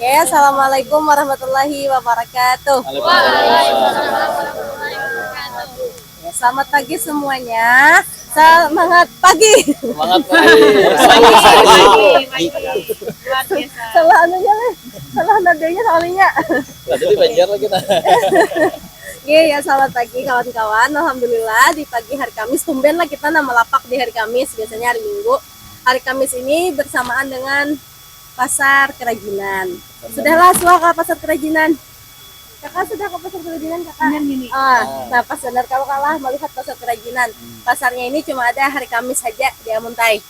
Oke, assalamualaikum warahmatullahi wabarakatuh. Ya, selamat pagi semuanya. Semangat pagi. Semangat pagi. Salah anunya nih, salah nadanya soalnya. Tadi Banjar lagi nah. Oke, ya selamat pagi kawan-kawan. Alhamdulillah di pagi hari Kamis tumben lah kita nama lapak di hari Kamis. Biasanya hari Minggu. Hari Kamis ini bersamaan dengan pasar kerajinan. Sudahlah suaka pasar kerajinan. Kakak sudah ke pasar kerajinan kakak? Nah pas benar kalau kalah melihat pasar kerajinan. Pasarnya ini cuma ada hari Kamis saja di Amuntai.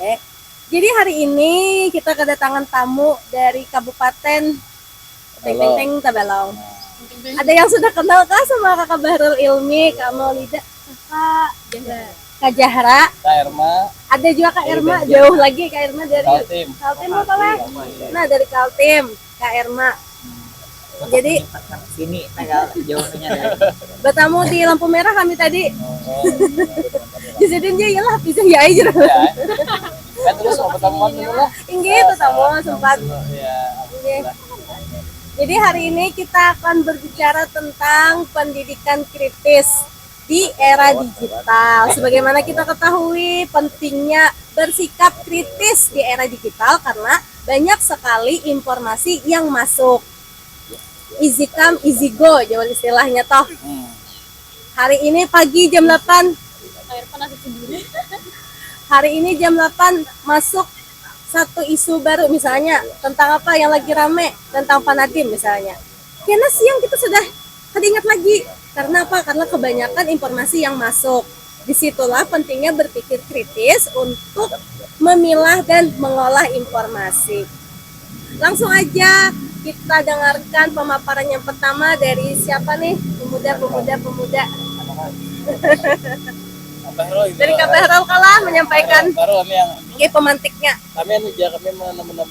Oke. Jadi hari ini kita kedatangan tamu dari Kabupaten Teng Tabalong. Ada yang sudah kenal kah sama kakak Bahrul Ilmi, Kak Maulida, Kak Jahra, Kak Irma. ada juga Kak Irma, jauh lagi Kak Irma dari Kaltim apa lah? Nah dari Kaltim, Kak Irma. Jadi sini agak jauhnya dari bertamu di lampu merah kami tadi. Jadi dia iyalah bisa ya aja. Kan terus mau pertemuan dulu lah. Inggih bertamu sempat. Ya. Inggih. Jadi hari ini kita akan berbicara tentang pendidikan kritis di era digital. Sebagaimana kita ketahui pentingnya bersikap kritis di era digital karena banyak sekali informasi yang masuk. Easy come, easy go, jawab istilahnya toh. Hari ini pagi jam 8. Hari ini jam 8 masuk satu isu baru misalnya tentang apa yang lagi rame tentang Panadim misalnya. Karena siang kita sudah teringat lagi. Karena apa? Karena kebanyakan informasi yang masuk. Disitulah pentingnya berpikir kritis untuk memilah dan mengolah informasi. Langsung aja kita dengarkan pemaparan yang pertama dari siapa nih? Pemuda. Dari Kak Bahrul kalah menyampaikan Baru kami yang pemantiknya. kami anu aja kami menambah.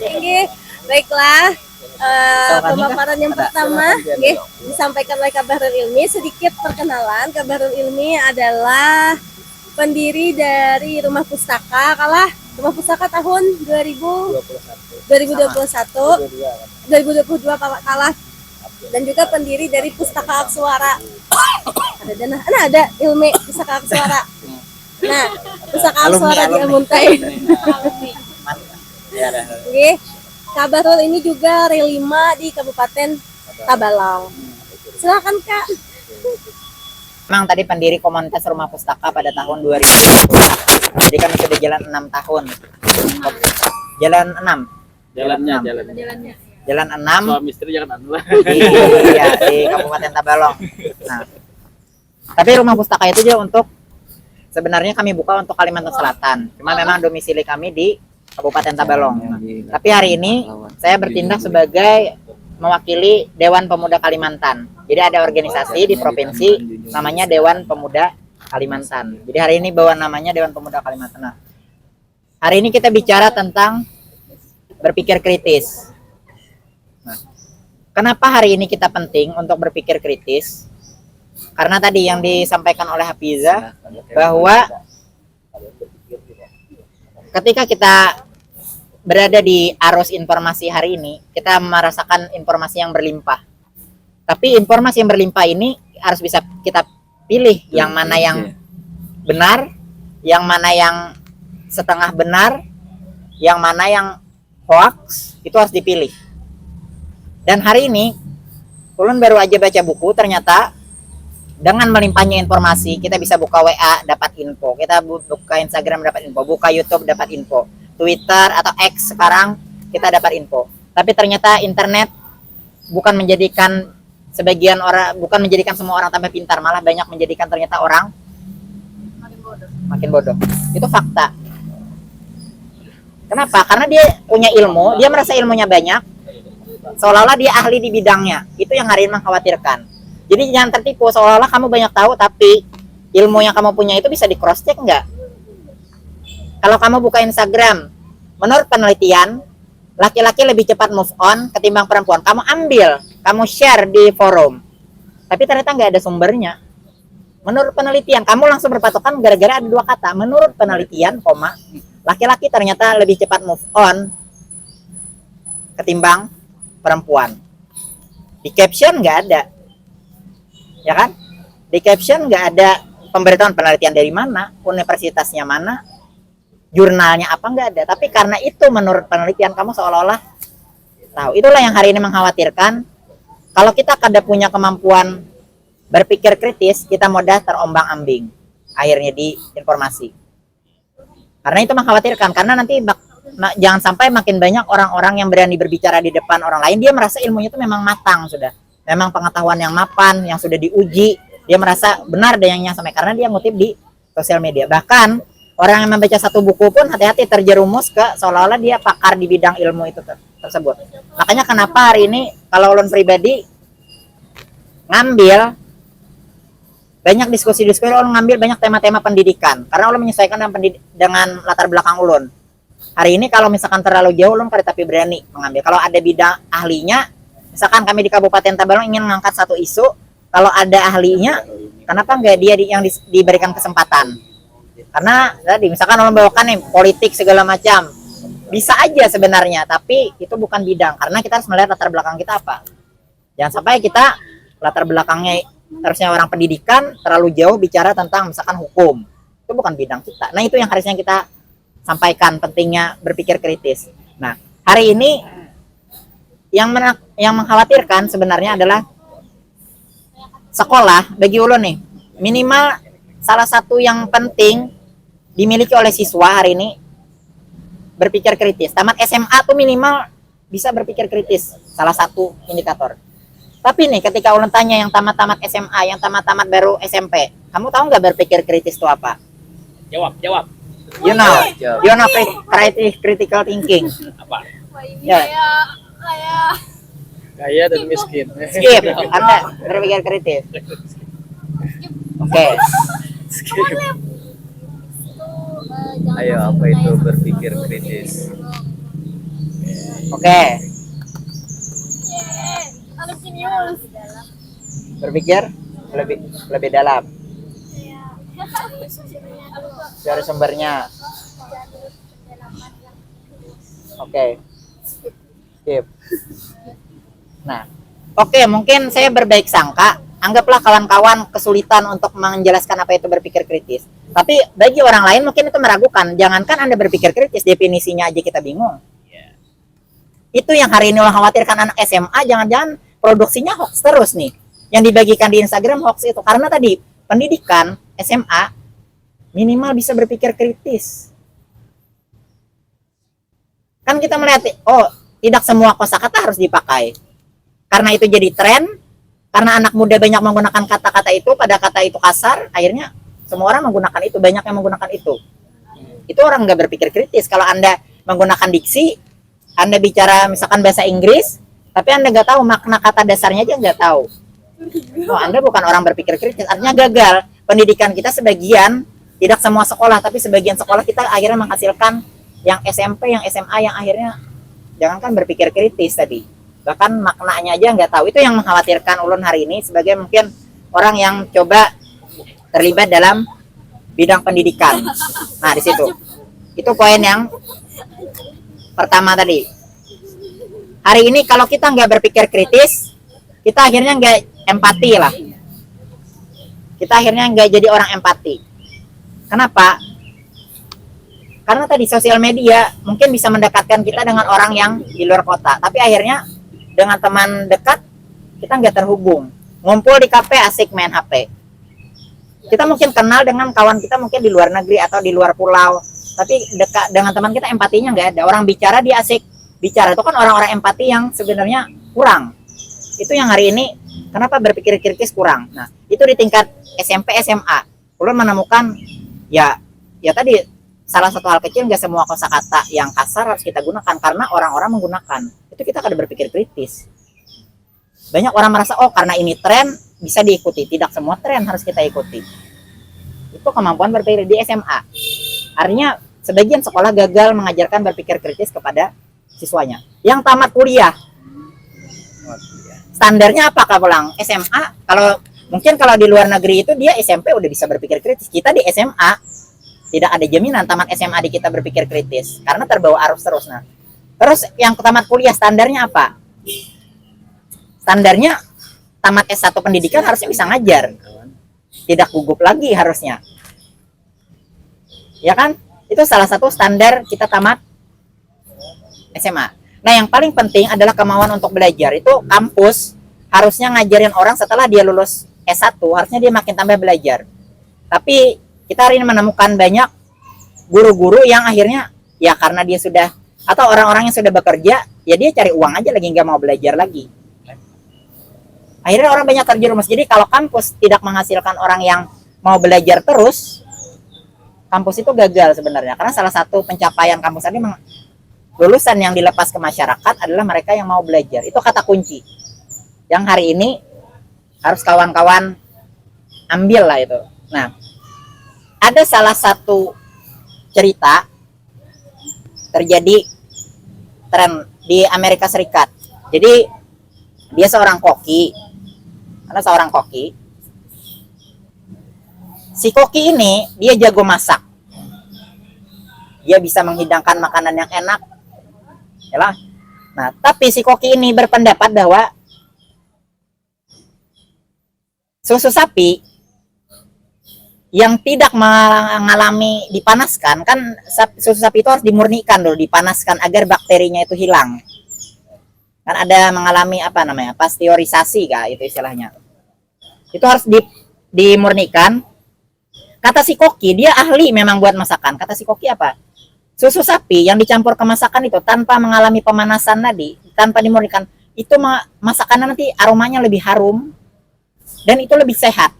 Oke, baiklah. Pemaparan yang pertama disampaikan oleh Kak Bahrul Ilmi. Sedikit perkenalan, Kak Bahrul Ilmi adalah pendiri dari Rumah Pustaka Rumah Pustaka tahun 2021 2022 kalah, dan juga pendiri dari Pustaka Akswara. Ada Ilmi Pustaka Akswara. Nah, Pustaka Akswara di Amuntai. Oke. Kak Bahrul ini juga relima di Kabupaten Tabalong. Silakan Kak. memang tadi pendiri komunitas Rumah Pustaka pada tahun 2000. Jadi kami sudah jalan 6 tahun. Jalan 6. Jalan 6. Suami istri jangan anu lah. Di Kabupaten Tabalong. Nah, tapi Rumah Pustaka itu juga untuk sebenarnya kami buka untuk Kalimantan Selatan. Cuma memang domisili kami di Kabupaten Tabalong. Tapi hari ini saya bertindak sebagai mewakili Dewan Pemuda Kalimantan. Jadi ada organisasi di provinsi namanya Dewan Pemuda Kalimantan. Jadi hari ini bawa namanya Dewan Pemuda Kalimantan. Nah, hari ini kita bicara tentang berpikir kritis. Nah, kenapa hari ini kita penting untuk berpikir kritis? Karena tadi yang disampaikan oleh Hafiza bahwa ketika kita berada di arus informasi hari ini, kita merasakan informasi yang berlimpah. Tapi informasi yang berlimpah ini harus bisa kita pilih yang mana yang benar, yang mana yang setengah benar, yang mana yang hoax, itu harus dipilih. Dan hari ini, ulun baru aja baca buku, ternyata dengan melimpahnya informasi, kita bisa buka WA dapat info, kita buka Instagram dapat info, buka YouTube dapat info, Twitter atau X sekarang kita dapat info. Tapi ternyata internet bukan menjadikan sebagian orang, bukan menjadikan semua orang tambah pintar, malah banyak menjadikan ternyata orang makin bodoh. Itu fakta. Kenapa? Karena dia punya ilmu, dia merasa ilmunya banyak, seolah-olah dia ahli di bidangnya. Itu yang hari ini mengkhawatirkan. Jadi jangan tertipu, seolah-olah kamu banyak tahu, tapi ilmu yang kamu punya itu bisa di cross check nggak? Kalau kamu buka Instagram, menurut penelitian, laki-laki lebih cepat move on ketimbang perempuan. Kamu ambil, kamu share di forum, tapi ternyata nggak ada sumbernya. Menurut penelitian, kamu langsung berpatokan gara-gara ada dua kata. Menurut penelitian, laki-laki ternyata lebih cepat move on ketimbang perempuan. Di caption nggak ada, ya kan? Di caption nggak ada pemberitahuan penelitian dari mana, universitasnya mana, jurnalnya apa, nggak ada. Tapi karena itu menurut penelitian kamu seolah-olah tahu. Itulah yang hari ini mengkhawatirkan. Kalau kita kada punya kemampuan berpikir kritis, kita mudah terombang-ambing akhirnya di informasi. Karena itu mengkhawatirkan, karena nanti jangan sampai makin banyak orang-orang yang berani berbicara di depan orang lain, dia merasa ilmunya itu memang matang sudah. Memang pengetahuan yang mapan, yang sudah diuji, dia merasa benar ada yang sampai karena dia ngutip di sosial media. Bahkan orang yang membaca satu buku pun hati-hati terjerumus ke seolah-olah dia pakar di bidang ilmu itu tersebut. Makanya kenapa hari ini kalau ulun pribadi ngambil banyak diskusi-diskusi, ulun ngambil banyak tema-tema pendidikan karena ulun menyesuaikan dengan latar belakang ulun. Hari ini kalau misalkan terlalu jauh ulun kada tapi berani mengambil. Kalau ada bidang ahlinya, misalkan kami di Kabupaten Tabalong ingin mengangkat satu isu, kalau ada ahlinya, kenapa enggak dia yang diberikan kesempatan? Karena tadi misalkan ulun bawakan nih politik segala macam, bisa aja sebenarnya, tapi itu bukan bidang karena kita harus melihat latar belakang kita apa. Jangan sampai kita latar belakangnya harusnya orang pendidikan terlalu jauh bicara tentang misalkan hukum, itu bukan bidang kita. Nah itu yang harusnya kita sampaikan, pentingnya berpikir kritis. Nah hari ini yang mengkhawatirkan sebenarnya adalah sekolah bagi ulun nih minimal salah satu yang penting dimiliki oleh siswa hari ini berpikir kritis. Tamat SMA tuh minimal bisa berpikir kritis, salah satu indikator. Tapi nih ketika ulun tanya yang tamat-tamat SMA, yang tamat-tamat baru SMP, kamu tahu nggak berpikir kritis itu apa? Jawab. You know critical thinking. Apa? Ya. Kaya dan miskin. Skip. Anda berpikir kritis. Oke. Ayo, apa itu berpikir kritis? Oke. Berpikir lebih dalam. Dari sumbernya. Oke. Skip. Nah, oke, mungkin saya berbaik sangka. Anggaplah kawan-kawan kesulitan untuk menjelaskan apa itu berpikir kritis. Tapi bagi orang lain mungkin itu meragukan. Jangankan Anda berpikir kritis, definisinya aja kita bingung. Itu yang hari ini orang khawatirkan anak SMA, jangan-jangan produksinya hoax terus nih. Yang dibagikan di Instagram hoax itu. Karena tadi pendidikan SMA minimal bisa berpikir kritis. Kan kita melihat, oh tidak semua kosakata harus dipakai. Karena itu jadi tren, karena anak muda banyak menggunakan kata-kata itu, pada kata itu kasar, akhirnya semua orang menggunakan itu, banyak yang menggunakan itu. Itu orang nggak berpikir kritis. Kalau Anda menggunakan diksi, Anda bicara misalkan bahasa Inggris, tapi Anda nggak tahu makna kata dasarnya aja nggak tahu. Oh, Anda bukan orang berpikir kritis, artinya gagal. Pendidikan kita sebagian, tidak semua sekolah, tapi sebagian sekolah kita akhirnya menghasilkan yang SMP, yang SMA, yang akhirnya jangankan berpikir kritis tadi. Bahkan maknanya aja nggak tahu. Itu yang mengkhawatirkan ulun hari ini sebagai mungkin orang yang coba terlibat dalam bidang pendidikan. Nah, di situ. Itu poin yang pertama tadi. Hari ini kalau kita nggak berpikir kritis, kita akhirnya nggak empati lah. Kita akhirnya nggak jadi orang empati. Kenapa? Karena tadi sosial media mungkin bisa mendekatkan kita dengan orang yang di luar kota. Tapi akhirnya dengan teman dekat kita nggak terhubung. Ngumpul di kafe asik main HP. Kita mungkin kenal dengan kawan kita mungkin di luar negeri atau di luar pulau. Tapi dekat dengan teman kita empatinya nggak ada. Orang bicara dia asik bicara. Itu kan orang-orang empati yang sebenarnya kurang. Itu yang hari ini kenapa berpikir kritis kurang. Nah, itu di tingkat SMP SMA. Ulun menemukan ya tadi salah satu hal kecil, nggak semua kosakata yang kasar harus kita gunakan karena orang-orang menggunakan. Itu kita kada berpikir kritis. Banyak orang merasa oh karena ini tren bisa diikuti. Tidak semua tren harus kita ikuti. Itu kemampuan berpikir di SMA. Artinya sebagian sekolah gagal mengajarkan berpikir kritis kepada siswanya. Yang tamat kuliah, standarnya apa kah pulang? SMA, kalau di luar negeri itu dia SMP udah bisa berpikir kritis. Kita di SMA tidak ada jaminan tamat SMA di kita berpikir kritis karena terbawa arus terus. Nah, Terus yang tamat kuliah standarnya apa? Standarnya tamat S1 pendidikan harusnya bisa ngajar. Tidak gugup lagi harusnya. Ya kan? Itu salah satu standar kita tamat SMA. Nah, yang paling penting adalah kemauan untuk belajar. Itu kampus harusnya ngajarin orang setelah dia lulus S1, harusnya dia makin tambah belajar. Tapi kita hari ini menemukan banyak guru-guru yang akhirnya ya karena dia sudah, atau orang-orang yang sudah bekerja, ya dia cari uang aja lagi, nggak mau belajar lagi. Akhirnya orang banyak terjerumus. Jadi kalau kampus tidak menghasilkan orang yang mau belajar terus, kampus itu gagal sebenarnya. Karena salah satu pencapaian kampus tadi, lulusan yang dilepas ke masyarakat adalah mereka yang mau belajar. Itu kata kunci yang hari ini harus kawan-kawan ambil lah itu. Nah, ada salah satu cerita terjadi tren di Amerika Serikat. Jadi dia seorang koki. Karena seorang koki. Si koki ini dia jago masak. Dia bisa menghidangkan makanan yang enak. Yalah. Nah, tapi si koki ini berpendapat bahwa susu sapi yang tidak mengalami dipanaskan, kan susu sapi itu harus dimurnikan dulu, dipanaskan agar bakterinya itu hilang. Kan ada mengalami apa namanya, pasteurisasi kah itu istilahnya. Itu harus dimurnikan. Kata si koki, dia ahli memang buat masakan. Kata si koki apa? Susu sapi yang dicampur ke masakan itu tanpa mengalami pemanasan tadi, tanpa dimurnikan, itu masakannya nanti aromanya lebih harum dan itu lebih sehat.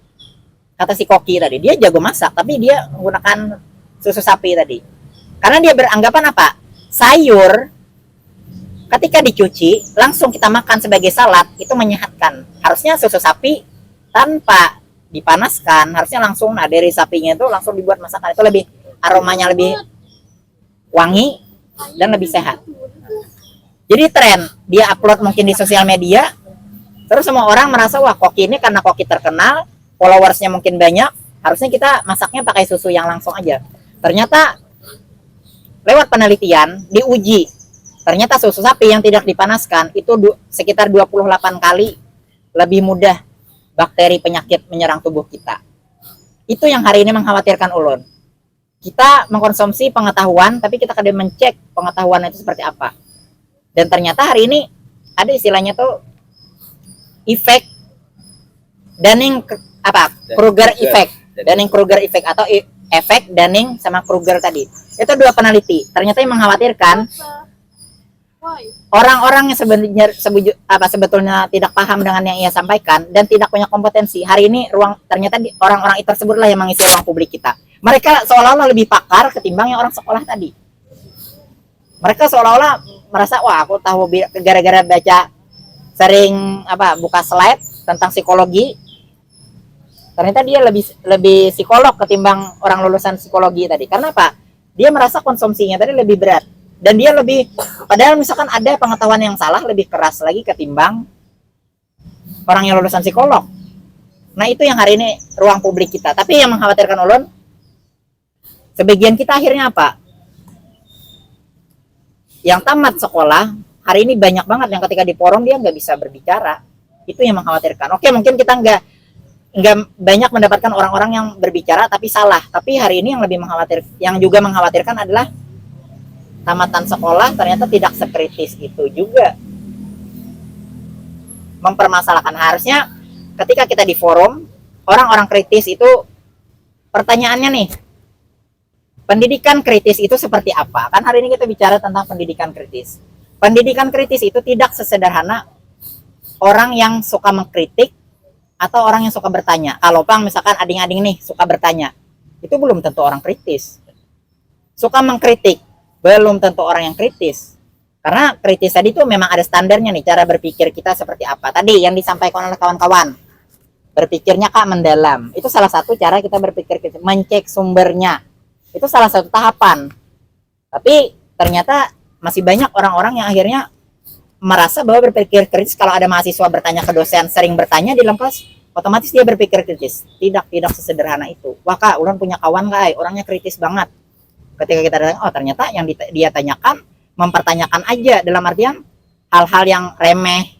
Kata si koki tadi, dia jago masak tapi dia menggunakan susu sapi tadi. Karena dia beranggapan apa? Sayur ketika dicuci langsung kita makan sebagai salad itu menyehatkan. Harusnya susu sapi tanpa dipanaskan, harusnya langsung dari sapinya itu langsung dibuat masakan, itu lebih aromanya lebih wangi dan lebih sehat. Jadi tren dia upload mungkin di sosial media, terus semua orang merasa wah koki ini karena koki terkenal, followersnya mungkin banyak, harusnya kita masaknya pakai susu yang langsung aja. Ternyata lewat penelitian diuji, ternyata susu sapi yang tidak dipanaskan itu sekitar 28 kali lebih mudah bakteri penyakit menyerang tubuh kita. Itu yang hari ini mengkhawatirkan ulun. Kita mengkonsumsi pengetahuan, tapi kita kadang mencek pengetahuan itu seperti apa. Dan ternyata hari ini ada istilahnya tuh efek Dunning-Kruger effect. Dunning-Kruger effect atau efek Dunning sama Kruger tadi. Itu dua peneliti. Ternyata yang mengkhawatirkan orang-orang yang sebetulnya tidak paham dengan yang ia sampaikan dan tidak punya kompetensi. Hari ini ternyata orang-orang itu tersebutlah yang mengisi ruang publik kita. Mereka seolah-olah lebih pakar ketimbang yang orang sekolah tadi. Mereka seolah-olah merasa wah aku tahu gara-gara baca sering buka slide tentang psikologi. Ternyata dia lebih psikolog ketimbang orang lulusan psikologi tadi. Karena apa? Dia merasa konsumsinya tadi lebih berat. Dan dia padahal misalkan ada pengetahuan yang salah lebih keras lagi ketimbang orang yang lulusan psikolog. Nah itu yang hari ini ruang publik kita. Tapi yang mengkhawatirkan ulun, sebagian kita akhirnya apa? Yang tamat sekolah, hari ini banyak banget yang ketika di forum dia nggak bisa berbicara. Itu yang mengkhawatirkan. Oke, mungkin kita nggak banyak mendapatkan orang-orang yang berbicara tapi salah. Tapi hari ini yang juga mengkhawatirkan adalah tamatan sekolah ternyata tidak sekritis itu juga. Mempermasalahkan, harusnya ketika kita di forum, orang-orang kritis itu pertanyaannya nih, pendidikan kritis itu seperti apa? Kan hari ini kita bicara tentang pendidikan kritis. Pendidikan kritis itu tidak sesederhana orang yang suka mengkritik atau orang yang suka bertanya. Kalau misalkan ading-ading nih suka bertanya, itu belum tentu orang kritis. Suka mengkritik belum tentu orang yang kritis. Karena kritis tadi itu memang ada standarnya nih, cara berpikir kita seperti apa. Tadi yang disampaikan oleh kawan-kawan, berpikirnya mendalam. Itu salah satu cara kita berpikir kritis, mencek sumbernya. Itu salah satu tahapan. Tapi ternyata masih banyak orang-orang yang akhirnya merasa bahwa berpikir kritis kalau ada mahasiswa bertanya ke dosen, sering bertanya di dalam kelas, otomatis dia berpikir kritis. Tidak sesederhana itu. Wah kak, orang punya kawan kak, orangnya kritis banget. Ketika kita datang, oh ternyata yang dia tanyakan mempertanyakan aja, dalam artian hal-hal yang remeh.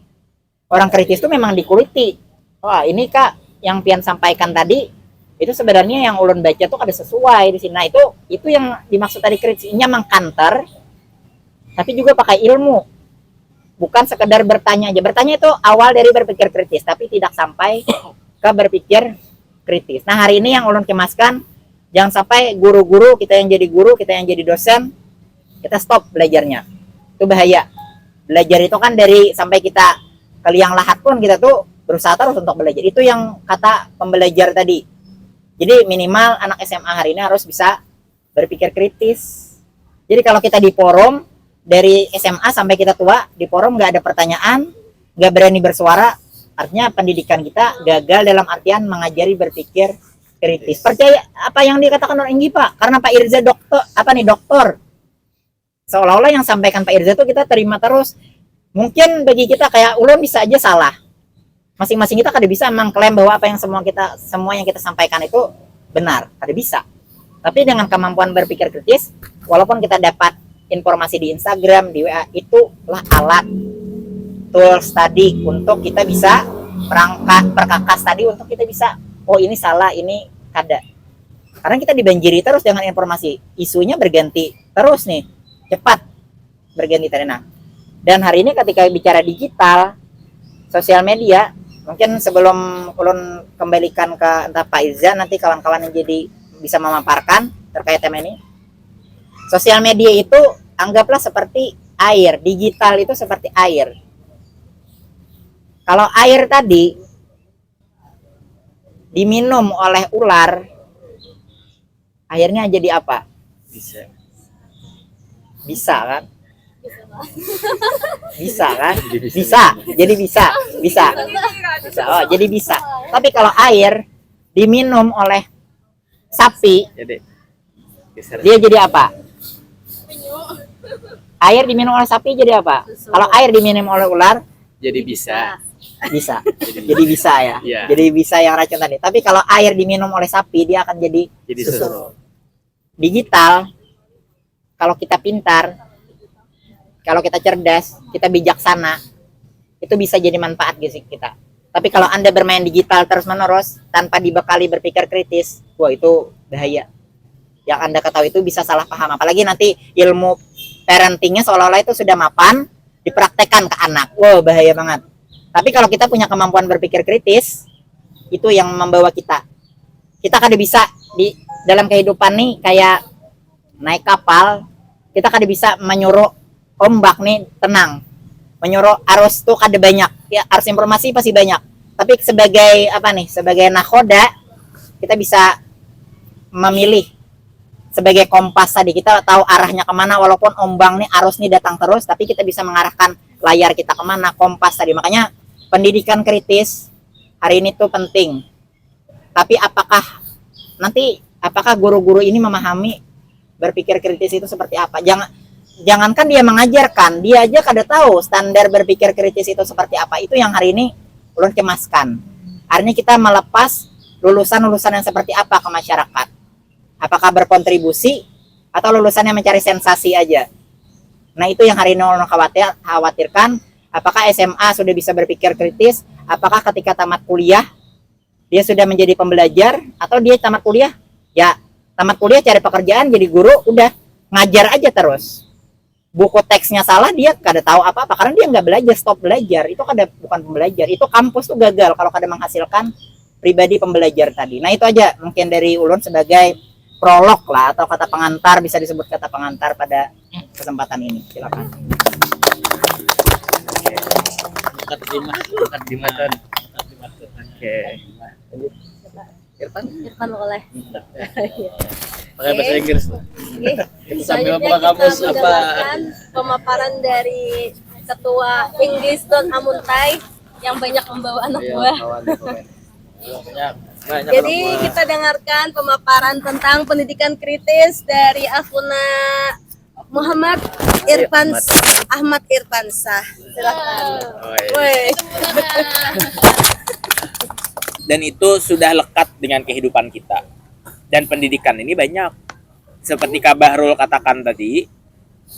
Orang kritis itu memang dikuliti. Wah, ini Kak yang Pian sampaikan tadi itu sebenarnya yang ulun baca tuh ada sesuai di sini. Nah, itu yang dimaksud tadi kritisnya mengkanter tapi juga pakai ilmu. Bukan sekedar bertanya aja. Bertanya itu awal dari berpikir kritis tapi tidak sampai ke berpikir kritis. Nah, hari ini yang ulun cemaskan jangan sampai guru-guru kita yang jadi guru, kita yang jadi dosen kita stop belajarnya. Itu bahaya. Belajar itu kan dari sampai kita ke liang lahat pun kita tuh berusaha terus untuk belajar. Itu yang kata pembelajar tadi. Jadi minimal anak SMA hari ini harus bisa berpikir kritis. Jadi kalau kita di forum dari SMA sampai kita tua di forum nggak ada pertanyaan, nggak berani bersuara, artinya pendidikan kita gagal dalam artian mengajari berpikir kritis. Percaya apa yang dikatakan orang Enggi Pak? Karena Pak Irza doktor. Seolah-olah yang sampaikan Pak Irza itu kita terima terus. Mungkin bagi kita kayak ulun bisa aja salah. Masing-masing kita kada bisa mengklaim bahwa apa yang semua yang kita sampaikan itu benar, kada bisa. Tapi dengan kemampuan berpikir kritis, walaupun kita dapat informasi di Instagram, di WA, itulah alat tools tadi untuk kita bisa perkakas tadi untuk kita bisa, oh ini salah, ini kada. Karena kita dibanjiri terus dengan informasi, isunya berganti terus nih, cepat berganti tadi. Nah, dan hari ini ketika bicara digital, sosial media, mungkin sebelum ulun kembalikan ke entah Pak Irza, nanti kawan-kawan yang jadi bisa memaparkan terkait tema ini. Sosial media itu anggaplah seperti air, digital itu seperti air. Kalau air tadi diminum oleh ular, airnya jadi apa? Bisa kan? Bisa kan? Bisa. Oh, jadi bisa. Tapi kalau air diminum oleh sapi, dia jadi apa? Air diminum oleh sapi jadi apa? Kalau air diminum oleh ular Jadi bisa. Jadi bisa ya. Iya. Jadi bisa yang racun tadi. Tapi kalau air diminum oleh sapi dia akan jadi susu. Digital, kalau kita pintar, kalau kita cerdas, kita bijaksana, itu bisa jadi manfaat gitu kita. Tapi kalau Anda bermain digital terus-menerus tanpa dibekali berpikir kritis, wah itu bahaya. Yang Anda ketahui itu bisa salah paham. Apalagi nanti ilmu parentingnya seolah-olah itu sudah mapan, dipraktekkan ke anak. Wah bahaya banget. Tapi kalau kita punya kemampuan berpikir kritis, itu yang membawa kita. Kita kada bisa di dalam kehidupan nih kayak naik kapal, kita kada bisa menyuruh ombak nih tenang, menyuruh arus tuh kada banyak ya, arus informasi pasti banyak, tapi sebagai sebagai nakoda kita bisa memilih sebagai kompas tadi, kita tahu arahnya kemana walaupun ombang nih arus nih datang terus, tapi kita bisa mengarahkan layar kita kemana, kompas tadi. Makanya pendidikan kritis hari ini tuh penting. Tapi apakah guru-guru ini memahami berpikir kritis itu seperti apa? Jangankan dia mengajarkan, dia aja kada tahu standar berpikir kritis itu seperti apa. Itu yang hari ini ulun cemaskan. Artinya kita melepas lulusan-lulusan yang seperti apa ke masyarakat. Apakah berkontribusi atau lulusan yang mencari sensasi aja. Nah itu yang hari ini ulun khawatirkan. Apakah SMA sudah bisa berpikir kritis? Apakah ketika tamat kuliah dia sudah menjadi pembelajar? Atau dia tamat kuliah? Ya tamat kuliah cari pekerjaan jadi guru, udah ngajar aja terus. Buku teksnya salah, dia kada tahu apa-apa karena dia nggak belajar, stop belajar. Itu kada bukan pembelajar, itu kampus tuh gagal kalau kada menghasilkan pribadi pembelajar tadi. Nah itu aja mungkin dari ulun sebagai prolog lah, atau kata pengantar, bisa disebut kata pengantar pada kesempatan ini. Silakan. Oke. Irfan boleh. pakai bahasa Inggris. Sambil Selanjutnya buka kamus kita apa? mendengarkan pemaparan dari Ketua Inggris Don Amuntai yang banyak membawa anak buah. Banyak Jadi kita dengarkan pemaparan tentang pendidikan kritis dari Afuna Muhammad Ahmad Irfansah. Silakan. Woi. Dan itu sudah lekat dengan kehidupan kita. Dan pendidikan ini banyak. Seperti Kak Bahrul katakan tadi,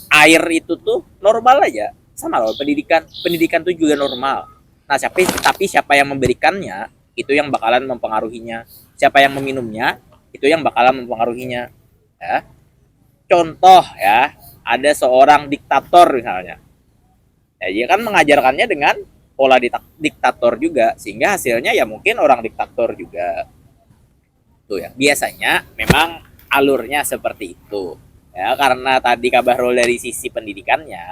air itu tuh normal aja, sama loh pendidikan tuh juga normal. Nah tapi siapa yang memberikannya itu yang bakalan mempengaruhinya, siapa yang meminumnya itu yang bakalan mempengaruhinya ya. Contoh ya, ada seorang diktator misalnya ya, dia kan mengajarkannya dengan pola diktator juga, sehingga hasilnya ya mungkin orang diktator juga tuh ya. Biasanya memang alurnya seperti itu ya, karena tadi Kabar Rul dari sisi pendidikannya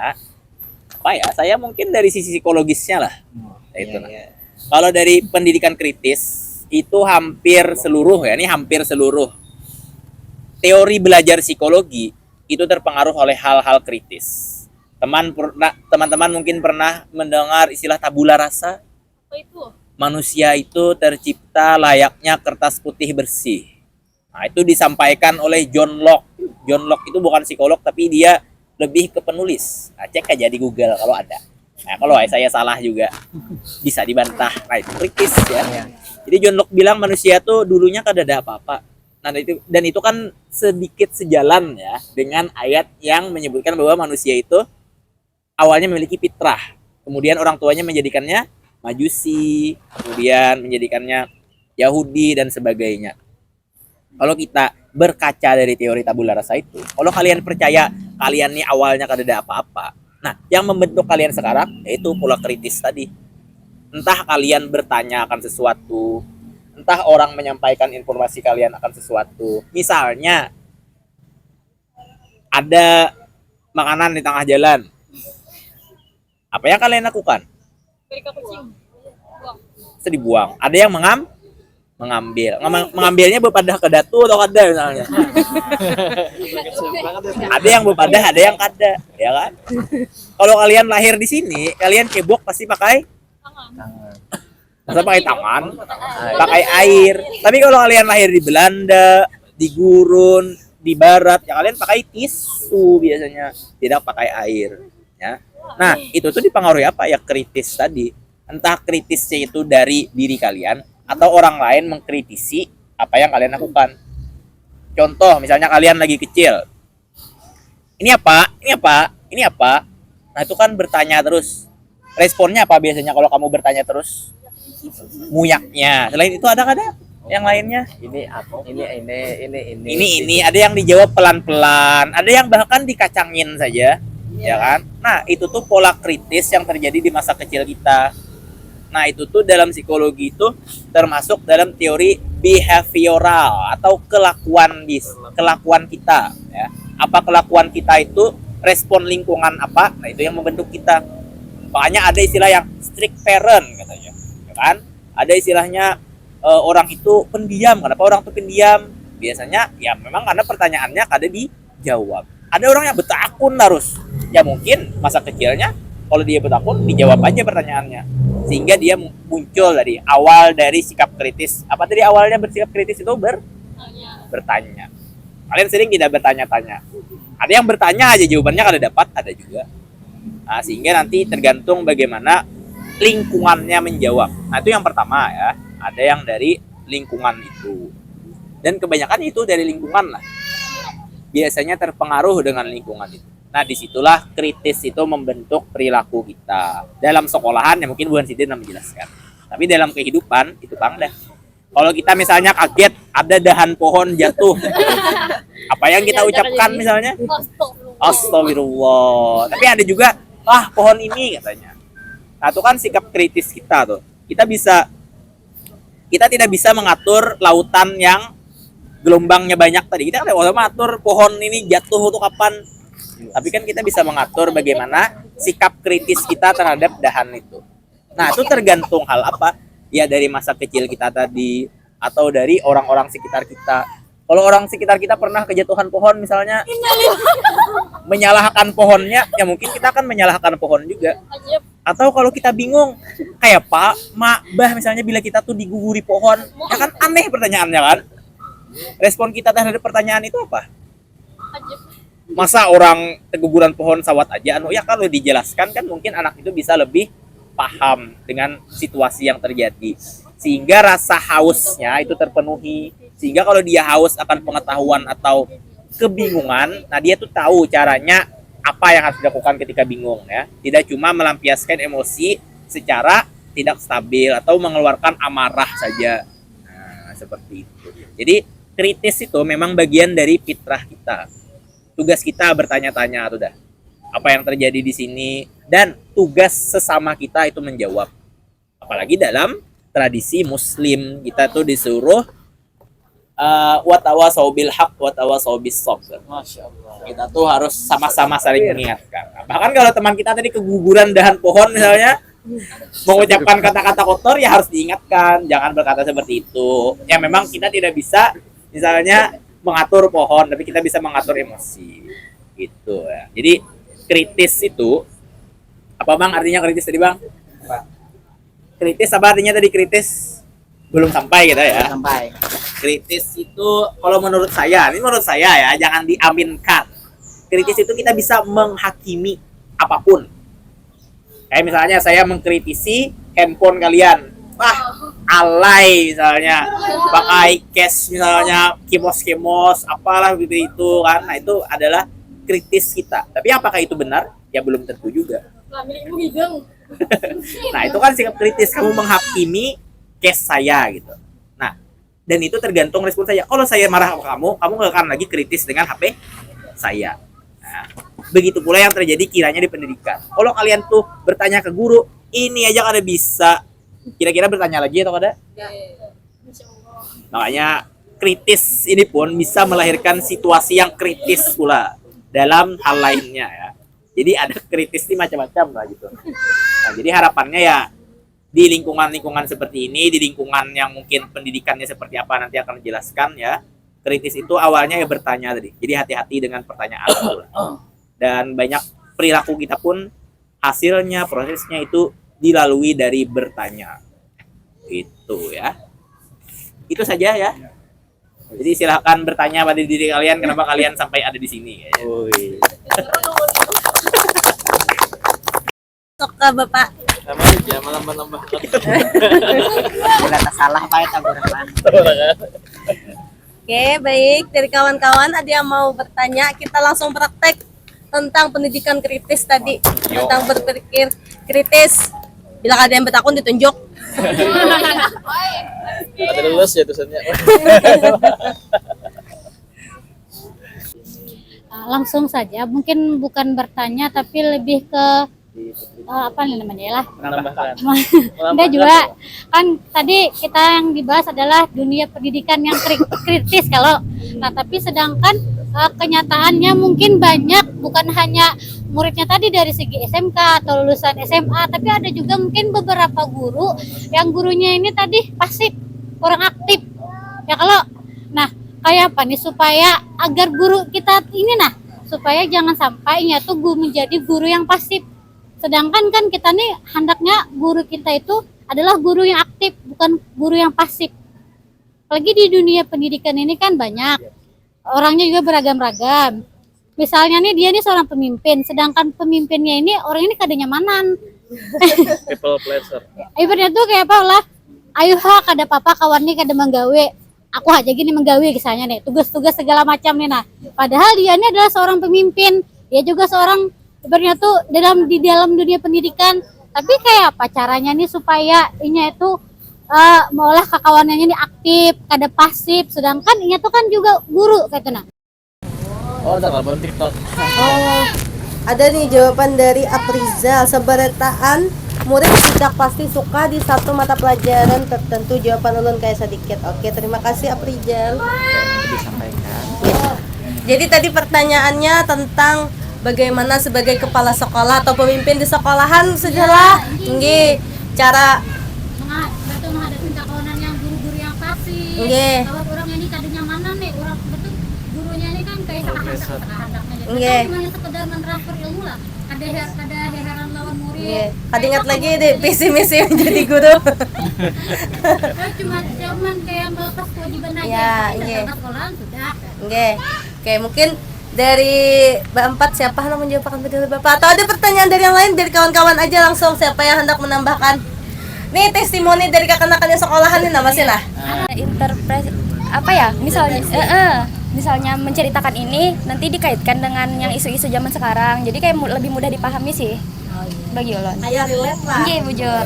apa ya, saya mungkin dari sisi psikologisnya lah ya, itu nah. Kalau dari pendidikan kritis itu hampir seluruh ya, ini hampir seluruh teori belajar psikologi itu terpengaruh oleh hal-hal kritis. Teman-teman mungkin pernah mendengar istilah tabula rasa. Apa itu? Manusia itu tercipta layaknya kertas putih bersih. Nah, itu disampaikan oleh John Locke. John Locke itu bukan psikolog, tapi dia lebih ke penulis. Nah, cek aja di Google kalau ada. Nah, kalau saya salah juga bisa dibantah. Nah, itu kritis ya. Jadi John Locke bilang manusia tuh dulunya kan ada apa-apa. Nah, itu kan sedikit sejalan ya dengan ayat yang menyebutkan bahwa manusia itu awalnya memiliki fitrah, kemudian orang tuanya menjadikannya Majusi, kemudian menjadikannya Yahudi dan sebagainya. Kalau kita berkaca dari teori tabula rasa itu, kalau kalian percaya kalian nih awalnya kan ada apa-apa, nah yang membentuk kalian sekarang yaitu pola kritis tadi. Entah kalian bertanya akan sesuatu, entah orang menyampaikan informasi kalian akan sesuatu. Misalnya ada makanan di tengah jalan, apa yang kalian lakukan? Bisa dibuang. Ada yang mengambil. Mengambilnya berpadah ke datu atau kada misalnya. Ada yang berpadah, ada yang kada, ya kan? Kalau kalian lahir di sini, kalian cebok pasti pakai masa pakai tangan, pakai air. Tapi kalau kalian lahir di Belanda, di gurun, di barat, ya kalian pakai tisu biasanya, tidak pakai air, ya. Nah, itu tuh dipengaruhi apa ya, kritis tadi. Entah kritisnya itu dari diri kalian atau orang lain mengkritisi apa yang kalian lakukan. Contoh, misalnya kalian lagi kecil. Ini apa? Ini apa? Ini apa? Nah, itu kan bertanya terus. Responnya apa biasanya kalau kamu bertanya terus? Muyaknya. Selain itu ada yang lainnya? Ini apa? Ini ada yang dijawab pelan-pelan, ada yang bahkan dikacangin saja. Ya kan? Nah, itu tuh pola kritis yang terjadi di masa kecil kita. Nah, itu tuh dalam psikologi itu termasuk dalam teori behavioral atau kelakuan kita, ya. Apa kelakuan kita itu respon lingkungan apa? Nah, itu yang membentuk kita. Makanya ada istilah yang strict parent katanya, ya kan? Ada istilahnya orang itu pendiam. Kenapa orang itu pendiam? Biasanya ya memang karena pertanyaannya kada dijawab. Ada orang yang betakun terus. Ya mungkin masa kecilnya kalau dia betakun dijawab aja pertanyaannya, sehingga dia muncul dari awal dari sikap kritis. Apa tadi awalnya bersikap kritis itu bertanya. Kalian sering tidak bertanya-tanya. Ada yang bertanya aja jawabannya kada dapat, ada juga. Nah, sehingga nanti tergantung bagaimana lingkungannya menjawab. Nah, itu yang pertama ya. Ada yang dari lingkungan itu. Dan kebanyakan itu dari lingkungan lah. Biasanya terpengaruh dengan lingkungan itu. Nah, disitulah kritis itu membentuk perilaku kita. Dalam sekolahan ya mungkin bukan Sidin yang menjelaskan. Tapi dalam kehidupan itu Bang dah. Kalau kita misalnya kaget ada dahan pohon jatuh, apa yang kita ucapkan misalnya? Astagfirullah. Tapi ada juga, pohon ini katanya. Nah, itu kan sikap kritis kita tuh. Kita tidak bisa mengatur lautan yang gelombangnya banyak tadi. Kita kan bisa mengatur pohon ini jatuh itu kapan. Tapi kan kita bisa mengatur bagaimana sikap kritis kita terhadap dahan itu. Nah, itu tergantung hal apa? Ya dari masa kecil kita tadi atau dari orang-orang sekitar kita. Kalau orang sekitar kita pernah kejatuhan pohon misalnya, menyalahkan pohonnya, ya mungkin kita akan menyalahkan pohon juga. Atau kalau kita bingung, kayak Pak, Mak, Bah misalnya bila kita tuh diguguri pohon, ya kan aneh pertanyaannya kan? Respon kita terhadap pertanyaan itu apa? Masa orang keguguran pohon sawat aja, ya kalau dijelaskan kan mungkin anak itu bisa lebih paham dengan situasi yang terjadi. Sehingga rasa hausnya itu terpenuhi. Sehingga kalau dia haus akan pengetahuan atau kebingungan, nah dia tuh tahu caranya apa yang harus dilakukan ketika bingung ya. Tidak cuma melampiaskan emosi secara tidak stabil atau mengeluarkan amarah saja. Nah, seperti itu. Jadi kritis itu memang bagian dari fitrah kita. Tugas kita bertanya-tanya tuh dah. Apa yang terjadi di sini, dan tugas sesama kita itu menjawab. Apalagi dalam tradisi muslim, kita tuh disuruh wa tawasau bil haq wa tawasau bis sabr. Masya Allah. Kita tuh harus sama-sama saling mengingatkan. Bahkan kalau teman kita tadi keguguran dahan pohon misalnya, mengucapkan kata-kata kotor, ya harus diingatkan, jangan berkata seperti itu. Ya memang kita tidak bisa misalnya mengatur pohon, tapi kita bisa mengatur emosi. Gitu ya. Jadi kritis itu apa Bang artinya kritis tadi Bang? Kritis apa artinya tadi kritis? Belum sampai gitu ya. Sampai. Kritis itu kalau menurut saya, ini menurut saya ya, jangan diaminkan. Kritis itu kita bisa menghakimi apapun. Kayak misalnya saya mengkritisi handphone kalian. Wah, alay misalnya. Pakai cash misalnya, kemos-kemos, apalah gitu itu kan. Nah, itu adalah kritis kita. Tapi apakah itu benar? Ya belum tentu juga. Nah, itu kan sikap kritis, kamu menghakimi case saya gitu. Nah, dan itu tergantung respon saya. Kalau saya marah sama kamu nggak akan lagi kritis dengan HP saya. Nah, begitu pula yang terjadi kiranya di pendidikan. Kalau kalian tuh bertanya ke guru, ini aja kada bisa. Kira-kira bertanya lagi atau kada? Makanya kritis ini pun bisa melahirkan situasi yang kritis pula dalam hal lainnya ya. Jadi ada kritis ini macam-macam lah gitu. Nah, jadi harapannya ya di lingkungan-lingkungan seperti ini, di lingkungan yang mungkin pendidikannya seperti apa nanti akan dijelaskan ya. Kritis itu awalnya ya bertanya tadi. Jadi hati-hati dengan pertanyaan itu. Dan banyak perilaku kita pun hasilnya, prosesnya itu dilalui dari bertanya. Itu ya. Itu saja ya. Jadi silahkan bertanya pada diri kalian kenapa kalian sampai ada di sini. Sok ke Bapak. Sama aja malam-malam. Bila tak salah Pak eta gurang. Oke, baik. Dari kawan-kawan ada yang mau bertanya, kita langsung praktek tentang pendidikan kritis tadi. Tentang berpikir kritis. Bila ada yang bertakun ditunjuk. Ada lulus ya tulisannya. Langsung saja, mungkin bukan bertanya tapi lebih ke apa namanya ya lah. Menambahkan. Enggak juga kan tadi kita yang dibahas adalah dunia pendidikan yang kritis kalau nah tapi sedangkan kenyataannya mungkin banyak bukan hanya muridnya tadi dari segi SMK atau lulusan SMA, tapi ada juga mungkin beberapa guru yang gurunya ini tadi pasif, kurang aktif. Ya kalau nah kayak apa nih supaya agar guru kita ini supaya jangan sampai tuh guru menjadi guru yang pasif. Sedangkan kan kita nih hendaknya guru kita itu adalah guru yang aktif, bukan guru yang pasif. Apalagi di dunia pendidikan ini kan banyak. Orangnya juga beragam-ragam. Misalnya nih dia nih seorang pemimpin, sedangkan pemimpinnya ini orang ini kada nyamanan. People pleasure. Ibaratnya tuh kayak apa lah? Ayo kada apa-apa kawan nih kada menggawe. Aku aja gini menggawe misalnya nih, tugas-tugas segala macam nih Padahal dia ini adalah seorang pemimpin. Dia juga seorang ibaratnya tuh di dalam dunia pendidikan, tapi kayak apa caranya nih supaya ini itu maulah kekawanannya ini aktif, kada pasif, sedangkan ini tuh kan juga guru kayak Oh, udah kalau TikTok. Oh, ada nih jawaban dari Aprizal. Seberataan murid tidak pasti suka di satu mata pelajaran tertentu. Jawaban ulun kayak sedikit. Oke, terima kasih Aprizal. Disampaikan. Jadi tadi pertanyaannya tentang bagaimana sebagai kepala sekolah atau pemimpin di sekolahan sejarah nggih cara menghadapi kawanan yang guru-guru yang pasif. Nggih. Kalau orang ini kada nyamanan nih, orang betul gurunya ini kan kayak seakan-akan Nggih. cuma sekedar mentransfer ilmu lah. Kada heran lawan murid. nggih. Ingat lagi deh visi misi menjadi guru. Cuman kayak melepas kewajiban aja. Ya, Tapi nggih. datang sekolahan sudah. Nggih. Oke, mungkin dari Mbak Empat siapa yang menjawabkan dari Bapak? Atau ada pertanyaan dari yang lain dari kawan-kawan aja langsung siapa yang hendak menambahkan? Nih testimoni dari kakak-kakaknya sekolahan nih nama sih nah. Interpret apa ya misalnya misalnya menceritakan ini nanti dikaitkan dengan yang isu-isu zaman sekarang. Jadi kayak lebih mudah dipahami sih bagi ulun. Ayo relate lah. Iya, bujur.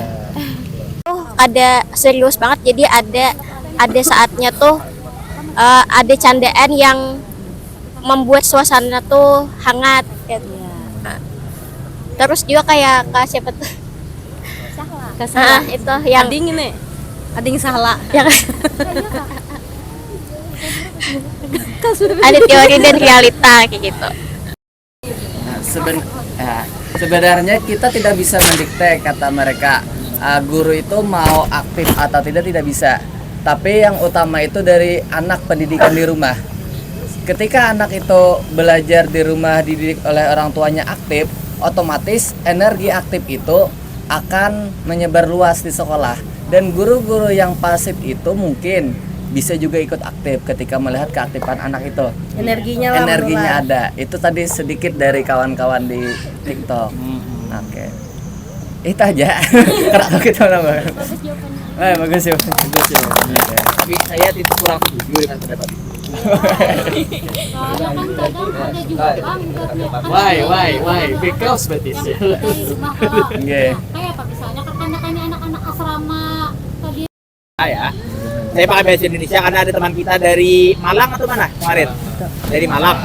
Ada serius banget, jadi ada saatnya tuh ada candaan yang membuat suasana tuh hangat gitu. Nah, terus juga kayak siapa tuh itu yang Ading ini. Ading salah. yang ada teori dan realita kayak gitu. Sebenarnya kita tidak bisa mendikte, kata mereka. Guru itu mau aktif atau tidak bisa. Tapi yang utama itu dari anak, pendidikan di rumah. Ketika anak itu belajar di rumah, dididik oleh orang tuanya aktif, otomatis energi aktif itu akan menyebar luas di sekolah. Dan guru-guru yang pasif itu mungkin bisa juga ikut aktif ketika melihat keaktifan anak itu. Energinya Ada. Itu tadi sedikit dari kawan-kawan di TikTok. Oke. Itu aja. Karena kita nambah. Bagus ya. Tapi saya tidak kurang setuju dengan pendapat itu. Soalnya kan kadang ada juga bang Why? Because betis. Oke. kayak apa misalnya kan anak-anak asrama tadi Saya pakai bahasa Indonesia karena ada teman kita dari Malang atau mana kemarin? Dari Malang.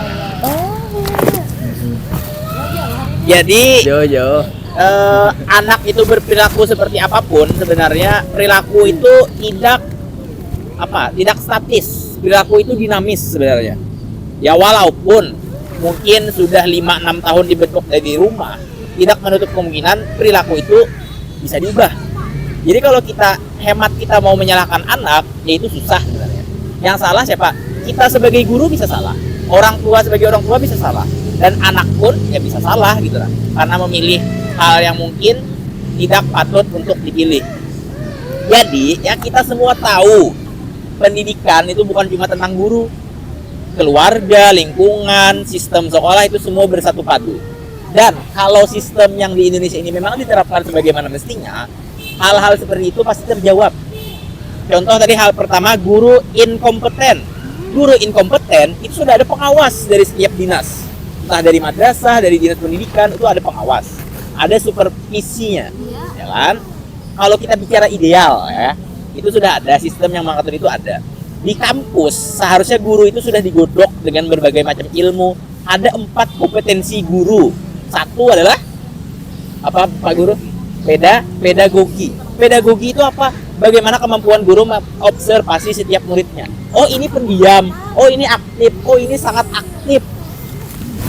Jadi Jojo. anak itu berperilaku seperti apapun, sebenarnya perilaku itu tidak statis. Perilaku itu dinamis sebenarnya. Ya walaupun mungkin sudah 5-6 tahun dibentuk dari rumah, tidak menutup kemungkinan perilaku itu bisa diubah. Jadi kalau kita mau menyalahkan anak, ya itu susah sebenarnya. Yang salah siapa? Kita sebagai guru bisa salah. Orang tua sebagai orang tua bisa salah. Dan anak pun ya bisa salah gitu lah. Karena memilih hal yang mungkin tidak patut untuk dipilih. Jadi ya kita semua tahu pendidikan itu bukan cuma tentang guru. Keluarga, lingkungan, sistem sekolah itu semua bersatu padu. Dan kalau sistem yang di Indonesia ini memang diterapkan sebagaimana mestinya, hal-hal seperti itu pasti terjawab. Contoh tadi hal pertama, guru inkompeten. Guru inkompeten itu sudah ada pengawas dari setiap dinas. Entah dari madrasah, dari dinas pendidikan, itu ada pengawas. Ada supervisinya, ya kan? Kalau kita bicara ideal ya, itu sudah ada sistem yang mengatur itu ada. Di kampus seharusnya guru itu sudah digodok dengan berbagai macam ilmu. Ada 4 kompetensi guru. Satu adalah apa Pak Guru? Pedagogi. Pedagogi itu apa? Bagaimana kemampuan guru mengobservasi setiap muridnya. Oh ini pendiam, oh ini aktif, oh ini sangat aktif.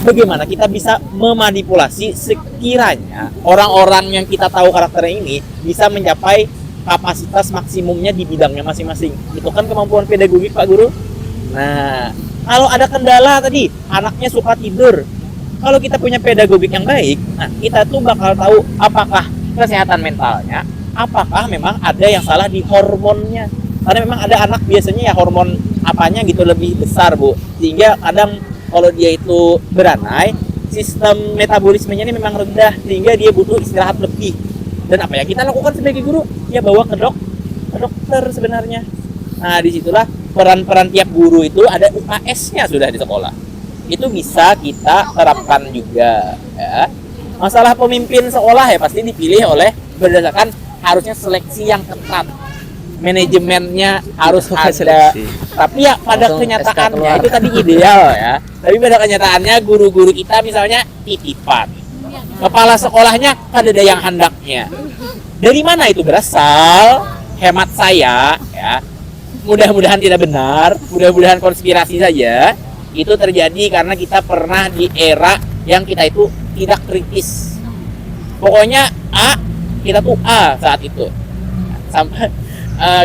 Bagaimana kita bisa memanipulasi sekiranya orang-orang yang kita tahu karakternya ini bisa mencapai kapasitas maksimumnya di bidangnya masing-masing. Itu kan kemampuan pedagogik Pak Guru. Nah, kalau ada kendala tadi, anaknya suka tidur. Kalau kita punya pedagogik yang baik, nah kita tuh bakal tahu apakah kesehatan mentalnya, apakah memang ada yang salah di hormonnya. Karena memang ada anak biasanya ya hormon apanya gitu lebih besar, Bu. Sehingga kadang kalau dia itu beranai, sistem metabolismenya ini memang rendah sehingga dia butuh istirahat lebih. Dan apa yang kita lakukan sebagai guru? Ya bawa ke dokter sebenarnya. Nah, disitulah peran-peran tiap guru itu ada UKS-nya sudah di sekolah. Itu bisa kita terapkan juga ya. Masalah pemimpin sekolah ya pasti dipilih oleh berdasarkan harusnya seleksi yang ketat. Manajemennya harus ada. Tapi ya pada kenyataannya itu tadi ideal ya. Tapi pada kenyataannya guru-guru kita misalnya titipan. Kepala sekolahnya ada yang hendaknya. Dari mana itu berasal? Hemat saya ya. Mudah-mudahan tidak benar, mudah-mudahan konspirasi saja. Itu terjadi karena kita pernah di era yang kita itu tidak kritis. Pokoknya A, kita tuh A saat itu. Sampai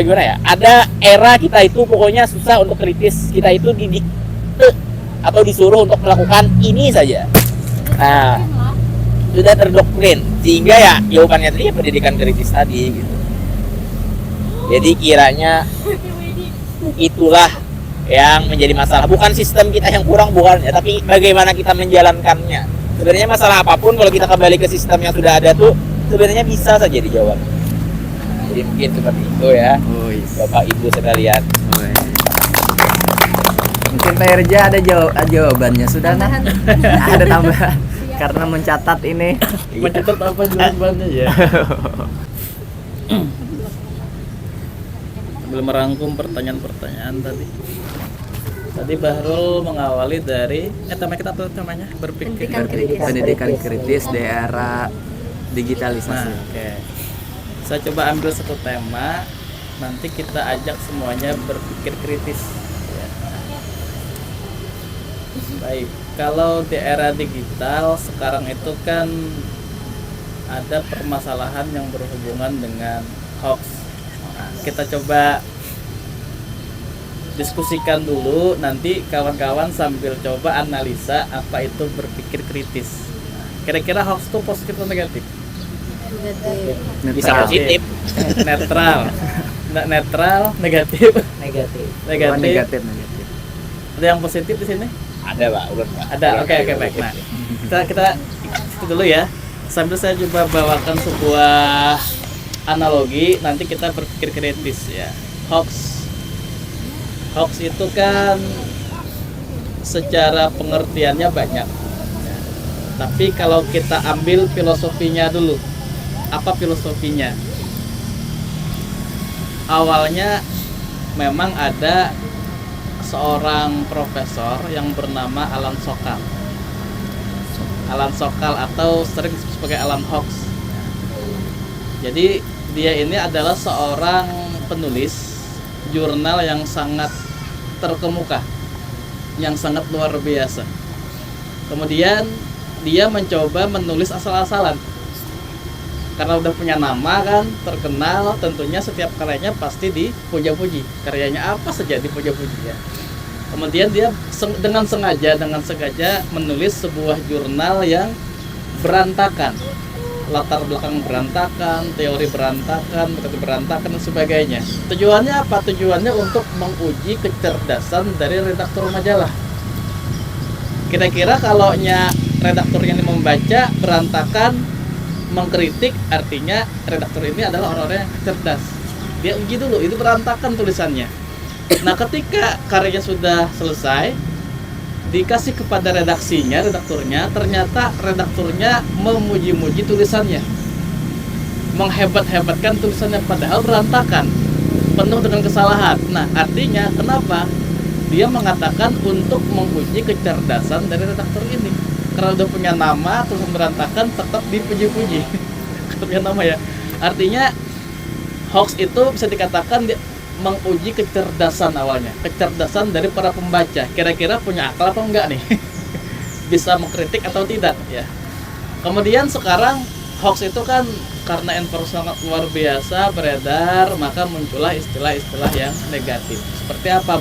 gimana ya? Ada era kita itu pokoknya susah untuk kritis. Kita itu didikte atau disuruh untuk melakukan ini saja. Nah, sudah terdoktrin sehingga ya jawabannya tadi ya pendidikan kritis tadi gitu. Jadi kiranya itulah yang menjadi masalah, bukan sistem kita yang kurang, bukan ya, tapi bagaimana kita menjalankannya. Sebenarnya masalah apapun kalau kita kembali ke sistem yang sudah ada tuh sebenarnya bisa saja dijawab. Jadi mungkin seperti itu ya, Bapak Ibu sekalian. Mungkin Pak Irja ada jawabannya sudah nah. Ada tambahan karena mencatat ini. Mencatat apa jawabannya ya? Belum merangkum pertanyaan-pertanyaan tadi. Tadi Bahrul mengawali dari tema kita apa namanya? Pendidikan kritis di era digitalisasi. Nah, oke. Saya coba ambil satu tema, nanti kita ajak semuanya berpikir kritis. Ya. Baik, kalau di era digital sekarang itu kan ada permasalahan yang berhubungan dengan hoax. Nah, kita coba diskusikan dulu, nanti kawan-kawan sambil coba analisa apa itu berpikir kritis. Nah, kira-kira hoax itu positif atau negatif? Bisa positif. Netral. Netral, negatif. Negatif. Negatif. Ada yang positif di sini? Ada Pak, ulun Pak. Ada. Oke, baik. Nah, kita itu dulu ya. Sambil saya coba bawakan sebuah analogi, nanti kita berpikir kritis ya. Hoax itu kan secara pengertiannya banyak. Tapi kalau kita ambil filosofinya dulu, apa filosofinya? Awalnya memang ada seorang profesor yang bernama Alan Sokal. Alan Sokal atau sering disebut sebagai Alan Hoax. Jadi dia ini adalah seorang penulis jurnal yang sangat terkemuka, yang sangat luar biasa. Kemudian dia mencoba menulis asal-asalan. Karena udah punya nama kan, terkenal, tentunya setiap karyanya pasti dipuja-puji. Karyanya apa saja dipuja-puji ya. Kemudian dia dengan sengaja menulis sebuah jurnal yang berantakan. Latar belakang berantakan, teori berantakan, metode berantakan dan sebagainya. Tujuannya apa? Tujuannya untuk menguji kecerdasan dari redaktur majalah. Kira-kira kalau redakturnya ini membaca berantakan, mengkritik, artinya redaktur ini adalah orang-orang yang cerdas. Dia uji dulu, itu berantakan tulisannya. Nah, ketika karyanya sudah selesai, dikasih kepada redakturnya, ternyata redakturnya memuji-muji tulisannya, menghebat-hebatkan tulisannya, padahal berantakan, penuh dengan kesalahan. Nah, artinya kenapa? Dia mengatakan untuk menguji kecerdasan dari redaktur ini. Karena udah punya nama, tulisan berantakan, tetap dipuji-puji. Punya nama ya. Artinya hoax itu bisa dikatakan menguji kecerdasan awalnya, kecerdasan dari para pembaca. Kira-kira punya akal apa enggak nih? Bisa mengkritik atau tidak ya. Kemudian sekarang hoax itu kan karena informasi sangat luar biasa beredar, maka muncullah istilah-istilah yang negatif. Seperti apa?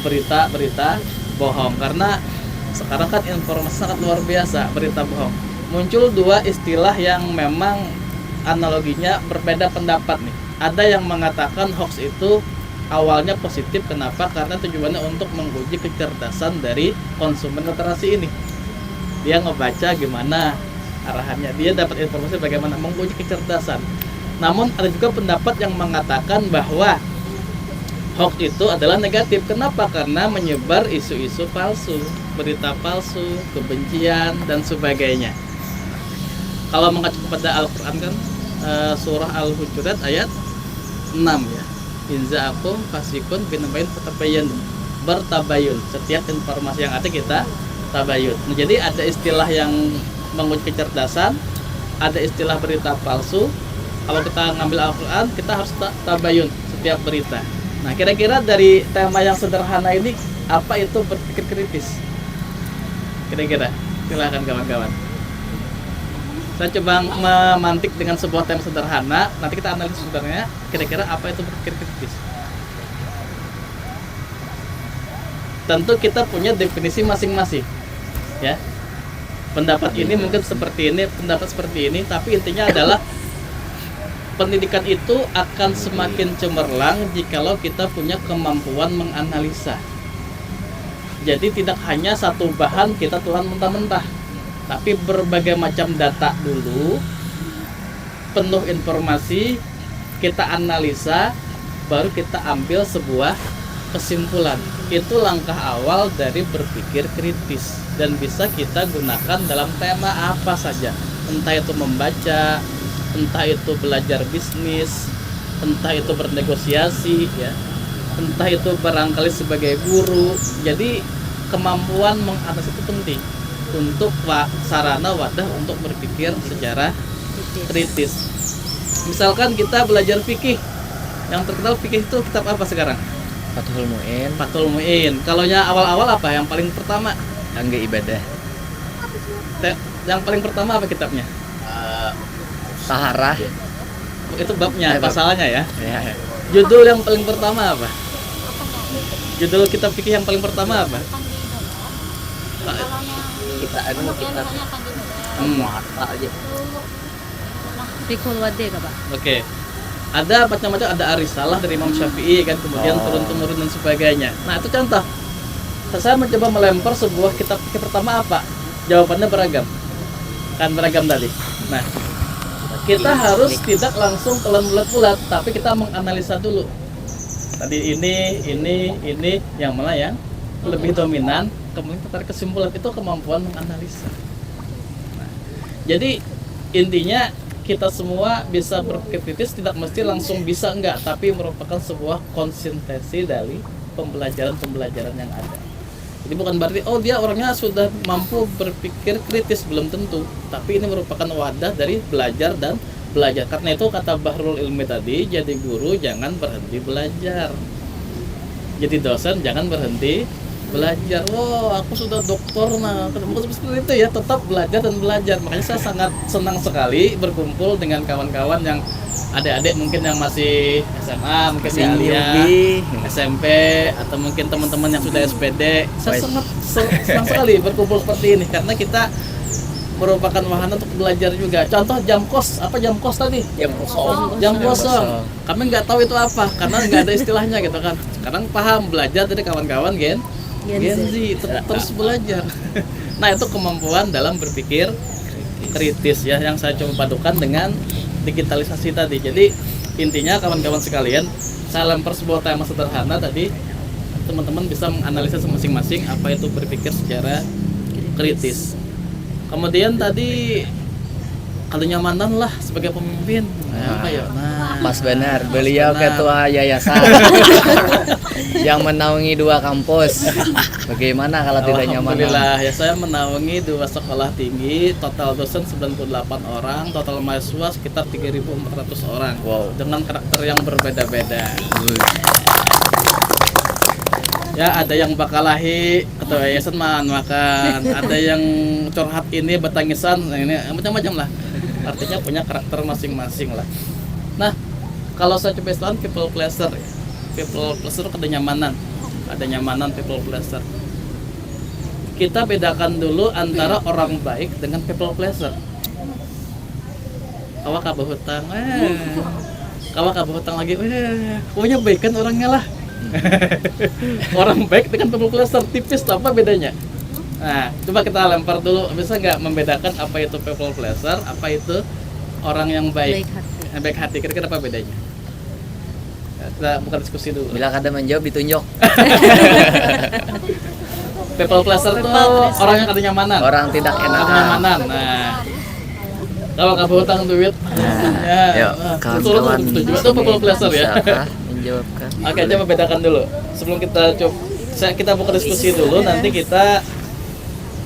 Berita bohong. Karena sekarang kan informasi sangat luar biasa, berita bohong. Muncul dua istilah yang memang analoginya berbeda pendapat nih. Ada yang mengatakan hoax itu awalnya positif, kenapa? Karena tujuannya untuk menguji kecerdasan dari konsumen literasi ini. Dia ngebaca gimana arahannya, dia dapat informasi bagaimana menguji kecerdasan. Namun ada juga pendapat yang mengatakan bahwa hoax itu adalah negatif. Kenapa? Karena menyebar isu-isu palsu, berita palsu, kebencian dan sebagainya. Kalau mengacu kepada Al-Quran kan surah Al-Hujurat ayat 6 ya. Inza'akum fasikun binabain fatabayun, bertabayun. Setiap informasi yang ada kita tabayun. Nah, jadi ada istilah yang menguji kecerdasan, ada istilah berita palsu. Kalau kita ngambil Al-Quran, kita harus tabayun setiap berita. Nah, kira-kira dari tema yang sederhana ini, apa itu berpikir kritis? Kira-kira, silahkan kawan-kawan. Saya coba memantik dengan sebuah tema sederhana. Nanti kita analisis sebenarnya kira-kira apa itu berpikir kritis. Tentu kita punya definisi masing-masing, ya. Pendapat ini mungkin seperti ini, pendapat seperti ini, tapi intinya adalah pendidikan itu akan semakin cemerlang jikalau kita punya kemampuan menganalisa. Jadi tidak hanya satu bahan kita telan mentah-mentah, tapi berbagai macam data dulu, penuh informasi, kita analisa, baru kita ambil sebuah kesimpulan. Itu langkah awal dari berpikir kritis dan bisa kita gunakan dalam tema apa saja. Entah itu membaca, entah itu belajar bisnis, entah itu bernegosiasi ya. Entah itu barangkali sebagai guru. Jadi kemampuan menganalisis itu penting untuk sarana wadah untuk berpikir secara kritis. Misalkan kita belajar fikih, yang terkenal fikih itu kitab apa sekarang? Fathul Mu'in, Fathul Mu'in. Kalau awal-awal apa yang paling pertama? Angga Ibadah, Yang paling pertama apa kitabnya? Taharah. Itu babnya, Bab. pasalnya ya. Ya. Judul yang paling pertama apa? Judul kitab fikih yang paling pertama apa? Kita kita muhatta aja. Fikul wadi ka ba? Oke. Ada macam-macam, ada Arisalah dari Imam Syafi'i kan, kemudian turun-temurun dan sebagainya. Nah, itu contoh. Saya mencoba melempar sebuah kitab fikih pertama apa? Jawabannya beragam. Kan beragam tadi. Nah, kita harus tidak langsung telan bulat-bulat, tapi kita menganalisa dulu. Tadi ini yang mana yang lebih dominan, kemudian kita tarik kesimpulan. Itu kemampuan menganalisa. Nah, jadi intinya kita semua bisa berpikir kritis, tidak mesti langsung bisa enggak, tapi merupakan sebuah konsistensi dari pembelajaran yang ada. Jadi bukan berarti dia orangnya sudah mampu berpikir kritis, belum tentu, tapi ini merupakan wadah dari belajar dan belajar. Karena itu kata Bahrul Ilmi tadi, jadi guru jangan berhenti belajar, jadi dosen jangan berhenti belajar. Aku sudah doktor, nah bukan seperti itu ya, tetap belajar dan belajar. Makanya saya sangat senang sekali berkumpul dengan kawan-kawan yang adik-adik mungkin yang masih SMA, mungkin yang kuliah, SMP, atau mungkin teman-teman yang sudah SPD. Saya sangat senang sekali berkumpul seperti ini karena kita merupakan wahana untuk belajar juga. Contoh jam kos, apa jam kos tadi? Jam kosong. Kami nggak tahu itu apa karena nggak ada istilahnya gitu kan. Sekarang paham, belajar dari kawan-kawan Gen Z terus belajar. Nah, itu kemampuan dalam berpikir kritis ya yang saya coba padukan dengan digitalisasi tadi. Jadi intinya kawan-kawan sekalian, saya lempar sebuah tema sederhana tadi, teman-teman bisa menganalisa masing-masing apa itu berpikir secara kritis. Kemudian tadi kalau nyamanan lah sebagai pemimpin. Apa ya? Mas benar, beliau ketua yayasan yang menaungi 2 kampus. Bagaimana kalau tidak nyaman? Alhamdulillah ya, saya menaungi 2 sekolah tinggi, total dosen 98 orang, total mahasiswa sekitar 3.400 orang. Wow. Dengan karakter yang berbeda-beda. Ya, ada yang bakalahi ketua yayasan makan, ada yang curhat ini betangisan, ini macam-macam lah. Artinya punya karakter masing-masing lah. Nah, kalau saya coba istilah people pleaser, people pleaser ada nyamanan, people pleaser. Kita bedakan dulu antara orang baik dengan people pleaser. Kawak kabeh hutang, kawak kabeh hutang lagi, pokoknya baik kan orangnya lah. Orang baik dengan people pleaser tipis, apa bedanya? Nah, coba kita lempar dulu, bisa nggak membedakan apa itu people pleaser, apa itu orang yang baik hati. Kira-kira apa bedanya? Kita bukan diskusi dulu. Bila kada menjawab ditunjuk. People pleaser itu orang yang kada nyamanan. Orang tidak enak. Nyamanan. Nah, kalau kamu hutang duit, kawan-kawan itu people pleaser ya. Menjawabkan. Oke, coba bedakan dulu. Sebelum kita buka diskusi dulu, nanti kita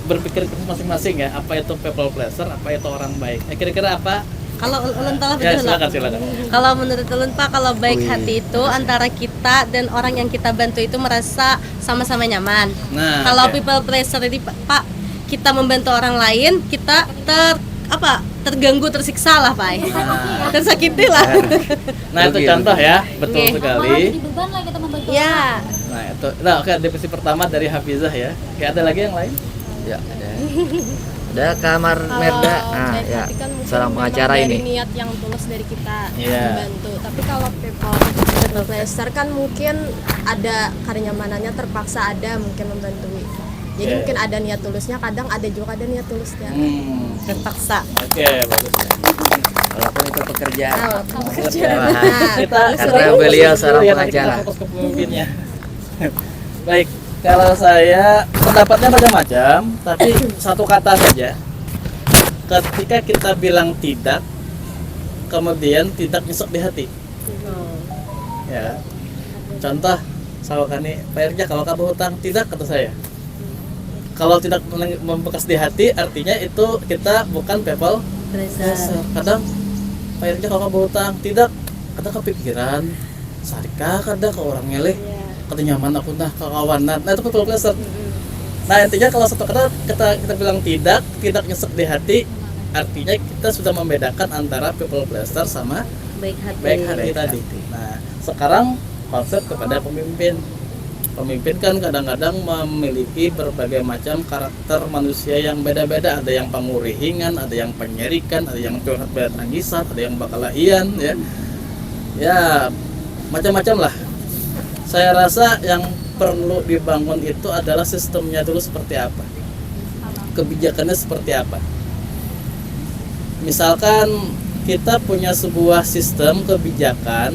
berpikir masing-masing ya, apa itu people pleaser, apa itu orang baik. Kira-kira apa? Kalau ulun talah Ya, betul. silakan. Kalau menurut ulun Pak, kalau baik hati itu antara kita dan orang yang kita bantu itu merasa sama-sama nyaman. Nah, Kalau oke. people pleaser ini Pak, kita membantu orang lain, kita terganggu, tersiksa lah Pak. Tersakiti lah. Nah, itu contoh ya, betul Oke. sekali. Jadi beban lah kita membantu orang. Ya. Nah, itu. Nah, oke, definisi pertama dari Hafizah ya. Oke, ada lagi yang lain? Ya, ada kamar Merda. Nah, ya. Seorang pengacara dari ini. niat yang tulus dari kita Iya. membantu. Tapi kalau people pleaser kan mungkin ada kenyamanannya, terpaksa ada mungkin membantu. Jadi Oke. mungkin ada niat tulusnya, kadang ada juga ada niat tulusnya. Terpaksa. Oke, bagus. Walaupun itu pekerjaan. Nah, Wah, Nah, Kita karena beliau seorang ya, pengacara. kita fokus ke pemimpinnya. Baik, kalau saya pendapatnya macam-macam, tapi satu kata saja. Ketika kita bilang tidak, kemudian tidak nyesek di hati. Ya, contoh, sawakani Pak Irja, kalau kamu hutang tidak, kata saya. Kalau tidak membekas di hati, artinya itu kita bukan people pleaser. Kadang Pak Irja, kalau kamu hutang tidak, kadang kepikiran, sarika kadang ke orang ngeleh. Kata nyaman aku nah kawanan, nah itu people pleaser. Nah intinya kalau satu kata kita bilang tidak nyesek di hati, artinya kita sudah membedakan antara people pleaser sama baik hati tadi. Nah sekarang konsep kepada pemimpin kan kadang-kadang memiliki berbagai macam karakter manusia yang beda-beda. Ada yang pangurihingan, ada yang penyerikan, ada yang curhat berat tangisan, ada yang bakalahian, ya macam-macam lah. Saya rasa yang perlu dibangun itu adalah sistemnya dulu seperti apa, kebijakannya seperti apa. Misalkan kita punya sebuah sistem kebijakan,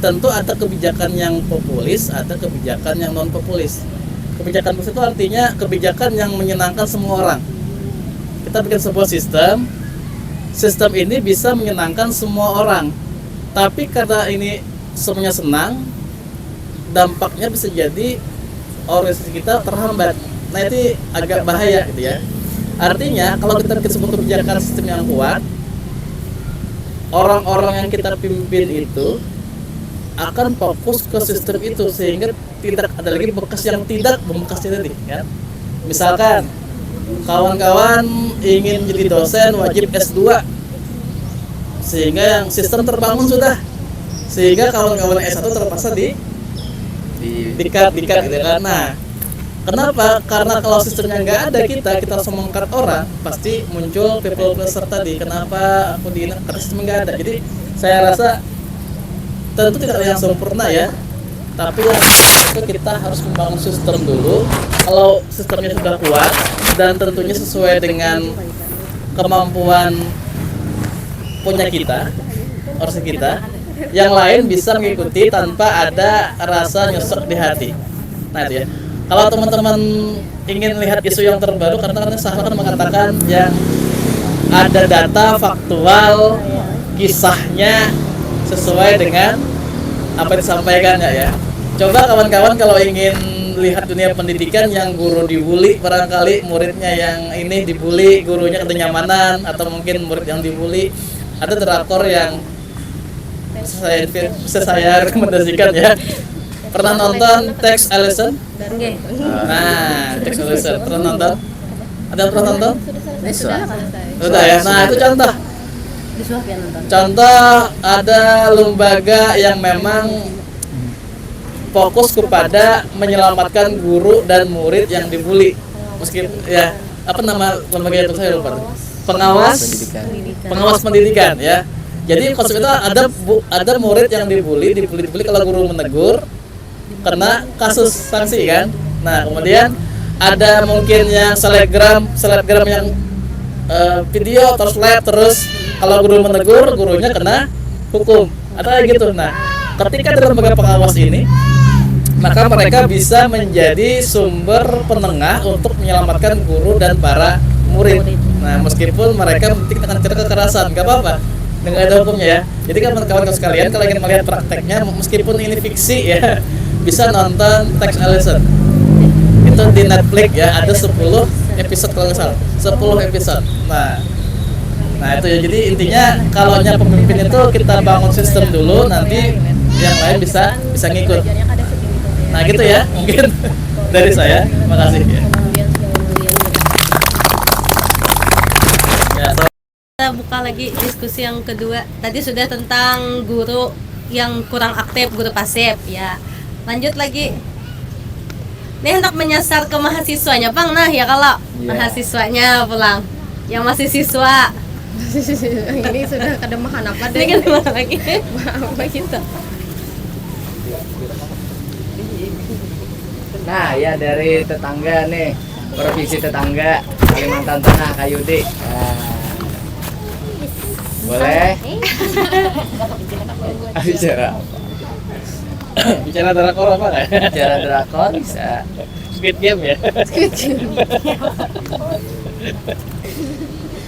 tentu ada kebijakan yang populis, ada kebijakan yang non populis. Kebijakan populis itu artinya kebijakan yang menyenangkan semua orang. Kita bikin sebuah sistem ini bisa menyenangkan semua orang, tapi karena ini semuanya senang, dampaknya bisa jadi organisasi kita terhambat. Nah itu agak bahaya gitu ya. Artinya kalau kita bikin sebuah kebijakan sistem yang kuat, orang-orang yang kita pimpin itu akan fokus ke sistem itu sehingga tidak ada lagi bekas yang tidak membekas tadi kan. Misalkan kawan-kawan ingin jadi dosen wajib S2, sehingga yang sistem terbangun sudah, sehingga kawan-kawan S1 terpaksa dikat gitu kan. Nah kenapa? Karena kalau sistemnya nggak ada, kita harus mengangkat orang, pasti muncul people pleaser tadi. Kenapa aku karena sistem nggak ada. Jadi saya rasa tentu tidak ada yang sempurna ya, tapi yang itu kita harus membangun sistem dulu. Kalau sistemnya sudah kuat dan tentunya sesuai dengan kemampuan punya kita, organisasi kita, yang lain bisa mengikuti tanpa ada rasa nyesek di hati. Nah itu ya. Kalau teman-teman ingin lihat isu yang terbaru, karena saya akan mengatakan yang ada data faktual, kisahnya sesuai dengan apa yang disampaikan ya. Coba kawan-kawan kalau ingin lihat dunia pendidikan yang guru dibully, barangkali muridnya yang ini dibully, gurunya kenyamanan, atau mungkin murid yang dibully. Ada drakor yang saya rekomendasikan ya. Pernah nonton Tax Allison? Nah, Tax Allison pernah nonton? Ada yang pernah nonton? Sudah ya. Nah itu contoh ada lembaga yang memang fokus kepada menyelamatkan guru dan murid yang dibully. Meskipun ya apa nama lembaga itu saya lupa. Pengawas pendidikan ya. Jadi konsep itu ada murid yang dibully kalau guru menegur, kena kasus sanksi kan. Nah kemudian ada mungkin yang selebgram yang video terus live terus, kalau guru menegur gurunya kena hukum atau gitu. Nah ketika ada lembaga pengawas ini, maka mereka bisa menjadi sumber penengah untuk menyelamatkan guru dan para murid. Nah meskipun mereka memetik dengan cara kekerasan, nggak apa-apa, nggak ada hukumnya ya. Jadi kan kawan-kawan sekalian, kalau ingin melihat prakteknya, meskipun ini fiksi ya, bisa nonton Tax Allison. Itu di Netflix ya, ada 10 episode kalau nggak salah, 10 episode. Nah itu ya. Jadi intinya kalau pemimpin itu kita bangun sistem dulu, nanti yang lain bisa ngikut. Nah gitu ya, mungkin dari saya. Terima kasih ya. Kita buka lagi diskusi yang kedua. Tadi sudah tentang guru yang kurang aktif, guru pasif ya. Lanjut lagi. Ini hendak menyasar ke mahasiswanya, Bang. Nah, ya kalau mahasiswanya pulang, yang masih siswa. Ini sudah kedemahan apa deh? Ini kedemahan lagi. Apa gitu? Nah ya dari tetangga nih, provinsi tetangga Kalimantan Tengah, KUD. Boleh? Bicara. Bicara drakor apa nggak? Bicara drakor bisa. Squid Game ya.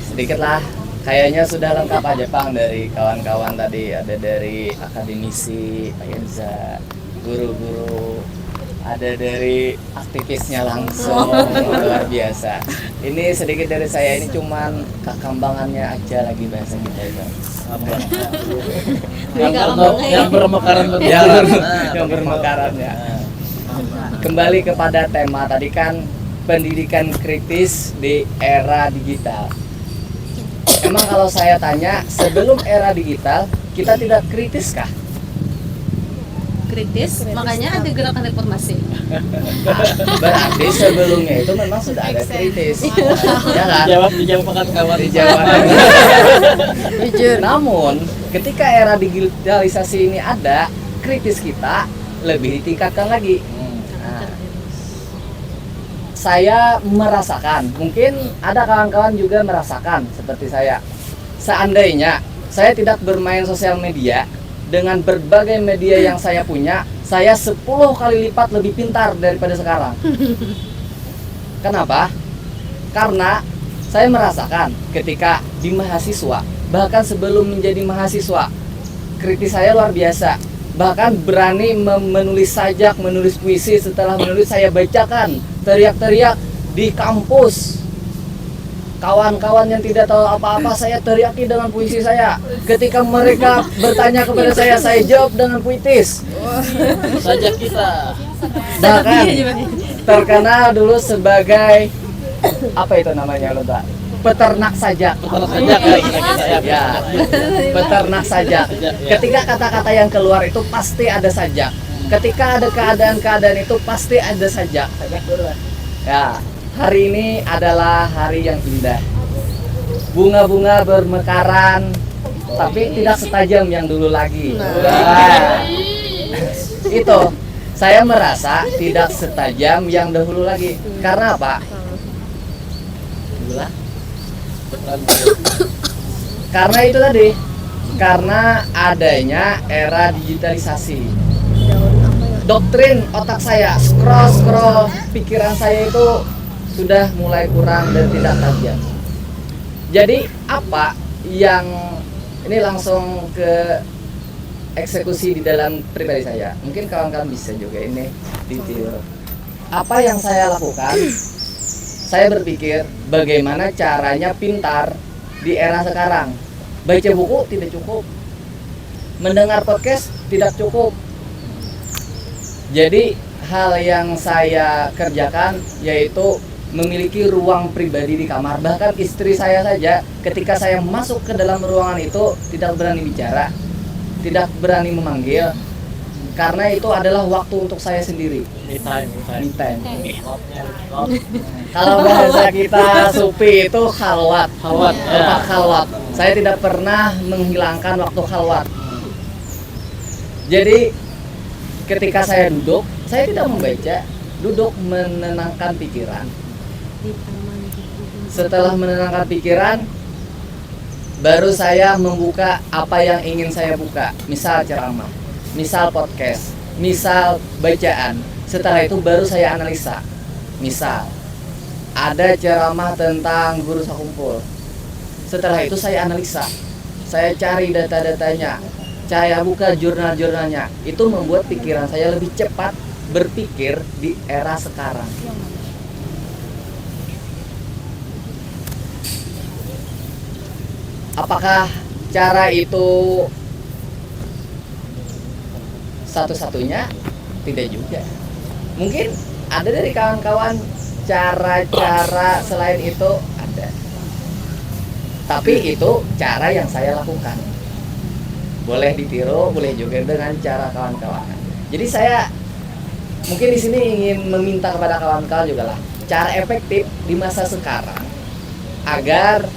Sedikit lah. Kayaknya sudah lengkap aja Pang dari kawan-kawan tadi. Ada dari akademisi, Pak Irza, guru-guru, ada dari aktivisnya langsung, luar biasa. Ini sedikit dari saya, ini cuman kekambangannya aja lagi bahasa kita itu. Yang bermekaran Yang bermekaran ya. Kembali kepada tema tadi kan, pendidikan kritis di era digital. Emang kalau saya tanya, sebelum era digital kita tidak kritis kah? Kritis, makanya ada gerakan reformasi. Berarti sebelumnya itu memang sudah ada kritis. Ya kan? Dijawab kawan. Dijawab. Namun ketika era digitalisasi ini ada, kritis kita lebih ditingkatkan lagi. Nah, saya merasakan, mungkin ada kawan-kawan juga merasakan seperti saya. Seandainya saya tidak bermain sosial media, dengan berbagai media yang saya punya, saya 10 kali lipat lebih pintar daripada sekarang. Kenapa? Karena saya merasakan ketika di mahasiswa, bahkan sebelum menjadi mahasiswa, kritis saya luar biasa. Bahkan berani menulis sajak, menulis puisi. Setelah menulis saya bacakan, teriak-teriak di kampus. Kawan-kawan yang tidak tahu apa-apa saya teriaki dengan puisi saya. Ketika mereka bertanya kepada saya jawab dengan puitis. Sajak kita. Bahkan terkenal dulu sebagai apa itu namanya lo tak? Peternak sajak. Ya, peternak sajak. Ketika kata-kata yang keluar itu pasti ada sajak. Ketika ada keadaan-keadaan itu pasti ada sajak. Ya, hari ini adalah hari yang indah. Bunga-bunga bermekaran, tapi tidak setajam yang dulu lagi. Nah, itu saya merasa tidak setajam yang dahulu lagi. Karena apa? Karena itu tadi, karena adanya era digitalisasi. Doktrin otak saya, scroll pikiran saya itu sudah mulai kurang dan tidak tajam. Jadi apa yang ini langsung ke eksekusi di dalam pribadi saya. Mungkin kawan-kawan bisa juga ini ditiru. Apa yang saya lakukan? Saya berpikir bagaimana caranya pintar di era sekarang. Baca buku tidak cukup, mendengar podcast tidak cukup. Jadi hal yang saya kerjakan yaitu memiliki ruang pribadi di kamar. Bahkan istri saya saja ketika saya masuk ke dalam ruangan itu tidak berani bicara, tidak berani memanggil, karena itu adalah waktu untuk saya sendiri. Me time. Kalau bahasa kita Sufi itu khalwat. Tempat khalwat. Saya tidak pernah menghilangkan waktu khalwat. Jadi ketika saya duduk, saya tidak membaca, duduk menenangkan pikiran. Setelah menenangkan pikiran, baru saya membuka apa yang ingin saya buka. Misal ceramah, misal podcast, misal bacaan. Setelah itu baru saya analisa. Misal ada ceramah tentang guru sakumpul. Setelah itu saya analisa. Saya cari data-datanya. Saya buka jurnal-jurnalnya. Itu membuat pikiran saya lebih cepat berpikir di era sekarang. Apakah cara itu satu-satunya? Tidak juga. Mungkin ada dari kawan-kawan cara-cara selain itu ada. Tapi itu cara yang saya lakukan. Boleh ditiru, boleh juga dengan cara kawan-kawan. Jadi saya mungkin di sini ingin meminta kepada kawan-kawan juga lah cara efektif di masa sekarang agar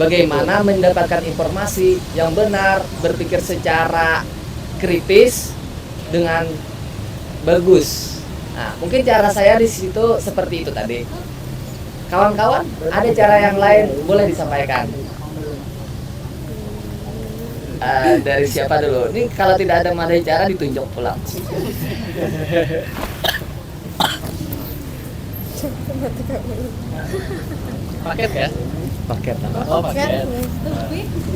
bagaimana mendapatkan informasi yang benar, berpikir secara kritis dengan bagus. Nah, mungkin cara saya di situ seperti itu tadi. Kawan-kawan, ada cara yang lain boleh disampaikan. Dari siapa dulu? Ini kalau tidak ada mada bicara ditunjuk pulang. Paket ya? Paket apa? Oh, paket.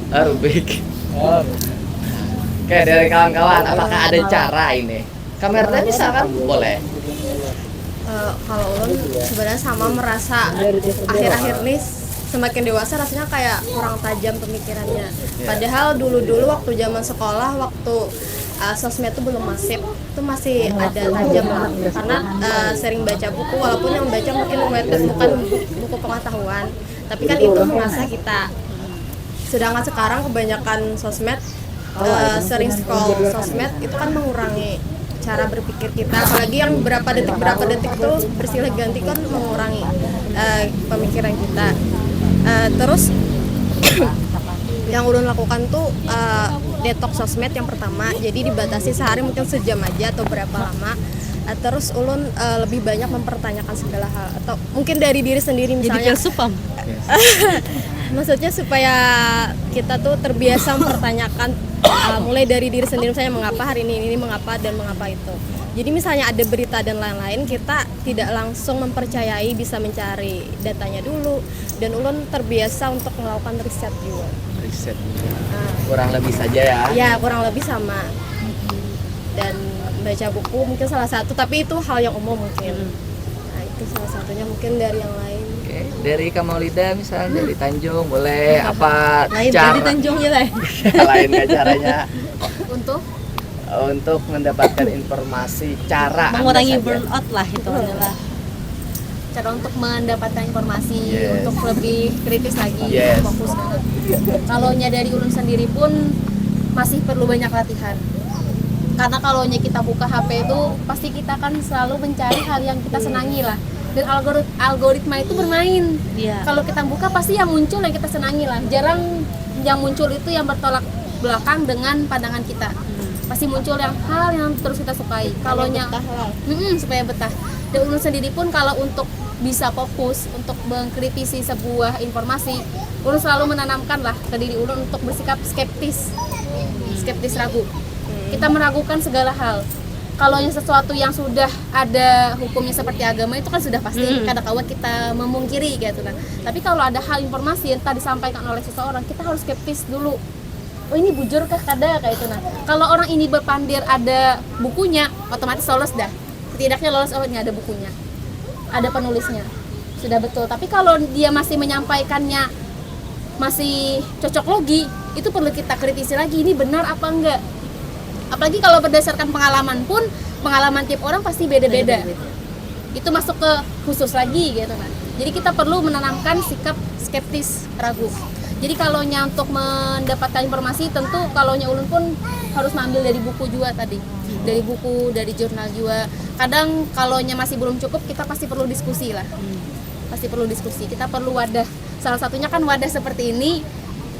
Rubik. Oke, dari kawan-kawan, apakah ada cara ini? Kamera bisa kan? Boleh. Kalau ulun sebenarnya sama merasa akhir-akhir ini semakin dewasa rasanya kayak kurang tajam pemikirannya. Padahal dulu-dulu waktu zaman sekolah, waktu sosmed itu belum masif, itu masih ada tajam banget karena sering baca buku, walaupun yang baca mungkin bukan buku pengetahuan, tapi kan itu mengasah kita. Sedangkan sekarang kebanyakan sosmed sering scroll sosmed itu kan mengurangi cara berpikir kita, apalagi yang berapa detik itu bersilih ganti kan mengurangi pemikiran kita. Terus yang ulun lakukan tuh detox sosmed yang pertama, jadi dibatasi sehari mungkin sejam aja atau berapa lama. Terus ulun lebih banyak mempertanyakan segala hal, atau mungkin dari diri sendiri misalnya. Jadi filsufam. Maksudnya supaya kita tuh terbiasa mempertanyakan mulai dari diri sendiri, misalnya mengapa hari ini mengapa dan mengapa itu. Jadi misalnya ada berita dan lain-lain, kita tidak langsung mempercayai, bisa mencari datanya dulu, dan ulun terbiasa untuk melakukan riset juga. Riset. Kurang lebih saja ya. Ya, kurang lebih sama. Dan baca buku mungkin salah satu, tapi itu hal yang umum mungkin. Nah, itu salah satunya, mungkin dari yang lain. Oke, dari Kamaulida misalnya dari Tanjung boleh apa Lain cara dari Tanjungnya lah. lain nggak caranya Untuk mendapatkan informasi, cara Mengurangi Anda saja. burnout lah itu adalah. cara untuk mendapatkan informasi, Yes. untuk lebih kritis lagi, Yes. fokus banget. Kalau dari ulun sendiri pun masih perlu banyak latihan. Karena kalau kita buka HP itu pasti kita kan selalu mencari hal yang kita senangi lah. Dan algoritma itu bermain. Iya. Kalau kita buka pasti yang muncul yang kita senangi lah. Jarang yang muncul itu yang bertolak belakang dengan pandangan kita. Pasti muncul yang hal yang terus kita sukai. Kalau supaya betah. Dan ulun sendiri pun kalau untuk bisa fokus untuk mengkritisi sebuah informasi, ulun selalu menanamkan lah ke diri ulun untuk bersikap skeptis ragu. Kita meragukan segala hal. Kalau yang sesuatu yang sudah ada hukumnya seperti agama itu kan sudah pasti kadang-kadang kita memungkiri gitu kan. Tapi kalau ada hal informasi yang tadi disampaikan oleh seseorang, kita harus skeptis dulu. Oh ini bujur kah kayak itu nah. Kalau orang ini berpandir ada bukunya, otomatis lolos dah. Setidaknya lolos, oh ini ada bukunya. Ada penulisnya. Sudah betul. Tapi kalau dia masih menyampaikannya masih cocok logi, itu perlu kita kritisi lagi, ini benar apa enggak. Apalagi kalau berdasarkan pengalaman pun, pengalaman tiap orang pasti beda-beda. Itu masuk ke khusus lagi gitu kan. Jadi kita perlu menanamkan sikap skeptis, ragu. Jadi kalau untuk mendapatkan informasi, tentu kalau ulun pun harus ngambil dari buku juga tadi. Dari buku, dari jurnal juga. Kadang kalau masih belum cukup, kita pasti perlu diskusi lah. Pasti perlu diskusi. Kita perlu wadah. Salah satunya kan wadah seperti ini,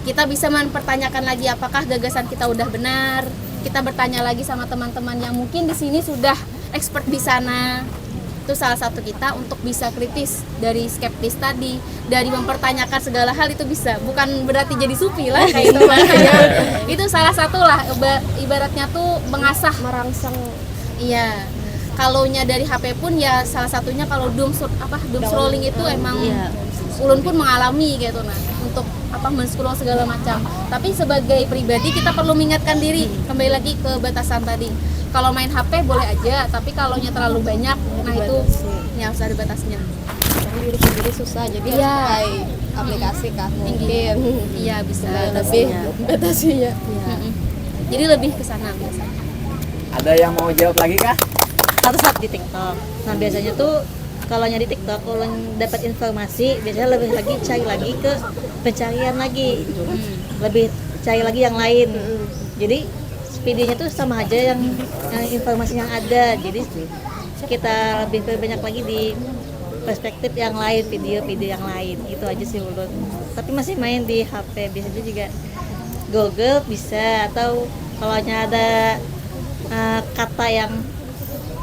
kita bisa mempertanyakan lagi apakah gagasan kita udah benar. Kita bertanya lagi sama teman-teman yang mungkin di sini sudah expert di sana. Itu salah satu kita untuk bisa kritis dari skeptis tadi, dari mempertanyakan segala hal itu bisa. Bukan berarti jadi sufi lah kayak itu makanya. Itu salah satu lah ibaratnya tuh mengasah, merangsang. Iya. Kalau dari HP pun ya salah satunya kalau doom scrolling itu emang ulun pun mengalami gitu nah, untuk men-scroll segala macam. Tapi sebagai pribadi kita perlu mengingatkan diri, kembali lagi ke batasan tadi. Kalau main HP boleh aja, tapi kalau terlalu banyak, nah itu harus ada batasnya. Diri sendiri susah, jadi harus pakai aplikasi kan mungkin. Iya bisa lebih batasinya. Jadi lebih ke sana biasanya. Ada yang mau jawab lagi kah? Satu saat di TikTok. Nah biasanya tuh kalau di TikTok kalau dapat informasi biasanya lebih lagi cari lagi ke pencarian lagi, lebih cari lagi yang lain. Jadi videonya tuh sama aja yang informasi yang ada. Jadi kita lebih banyak lagi di perspektif yang lain, video-video yang lain. Itu aja sih ulun. Tapi masih main di HP, biasanya juga Google bisa, atau kalau ada kata yang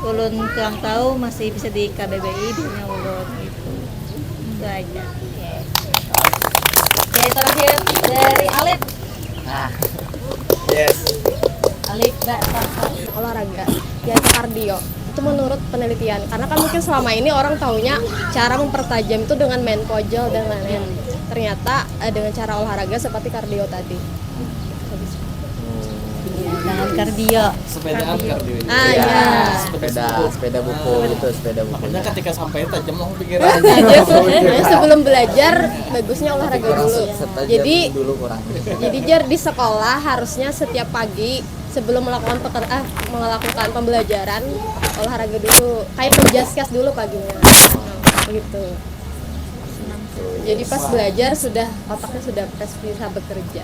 ulun kurang tahu masih bisa di KBBI dunia ulun gitu. Itu aja. Oke, terakhir dari Alif. Olahraga yaitu kardio itu menurut penelitian, karena kan mungkin selama ini orang taunya cara mempertajam itu dengan main pojol dan lain-lain, ternyata dengan cara olahraga seperti kardio tadi. Dengan kardio. Sepedaan kardio. Ya. Sepeda buku itu, sepeda buku. Makanya ketika sampai tajam langsung pikiran. Jadi sebelum belajar bagusnya olahraga dulu. Jadi jadi jar di sekolah harusnya setiap pagi sebelum melakukan pembelajaran olahraga dulu, kayak penjaskas dulu paginya. Gitu. Jadi pas belajar sudah otaknya sudah fresh, bisa bekerja.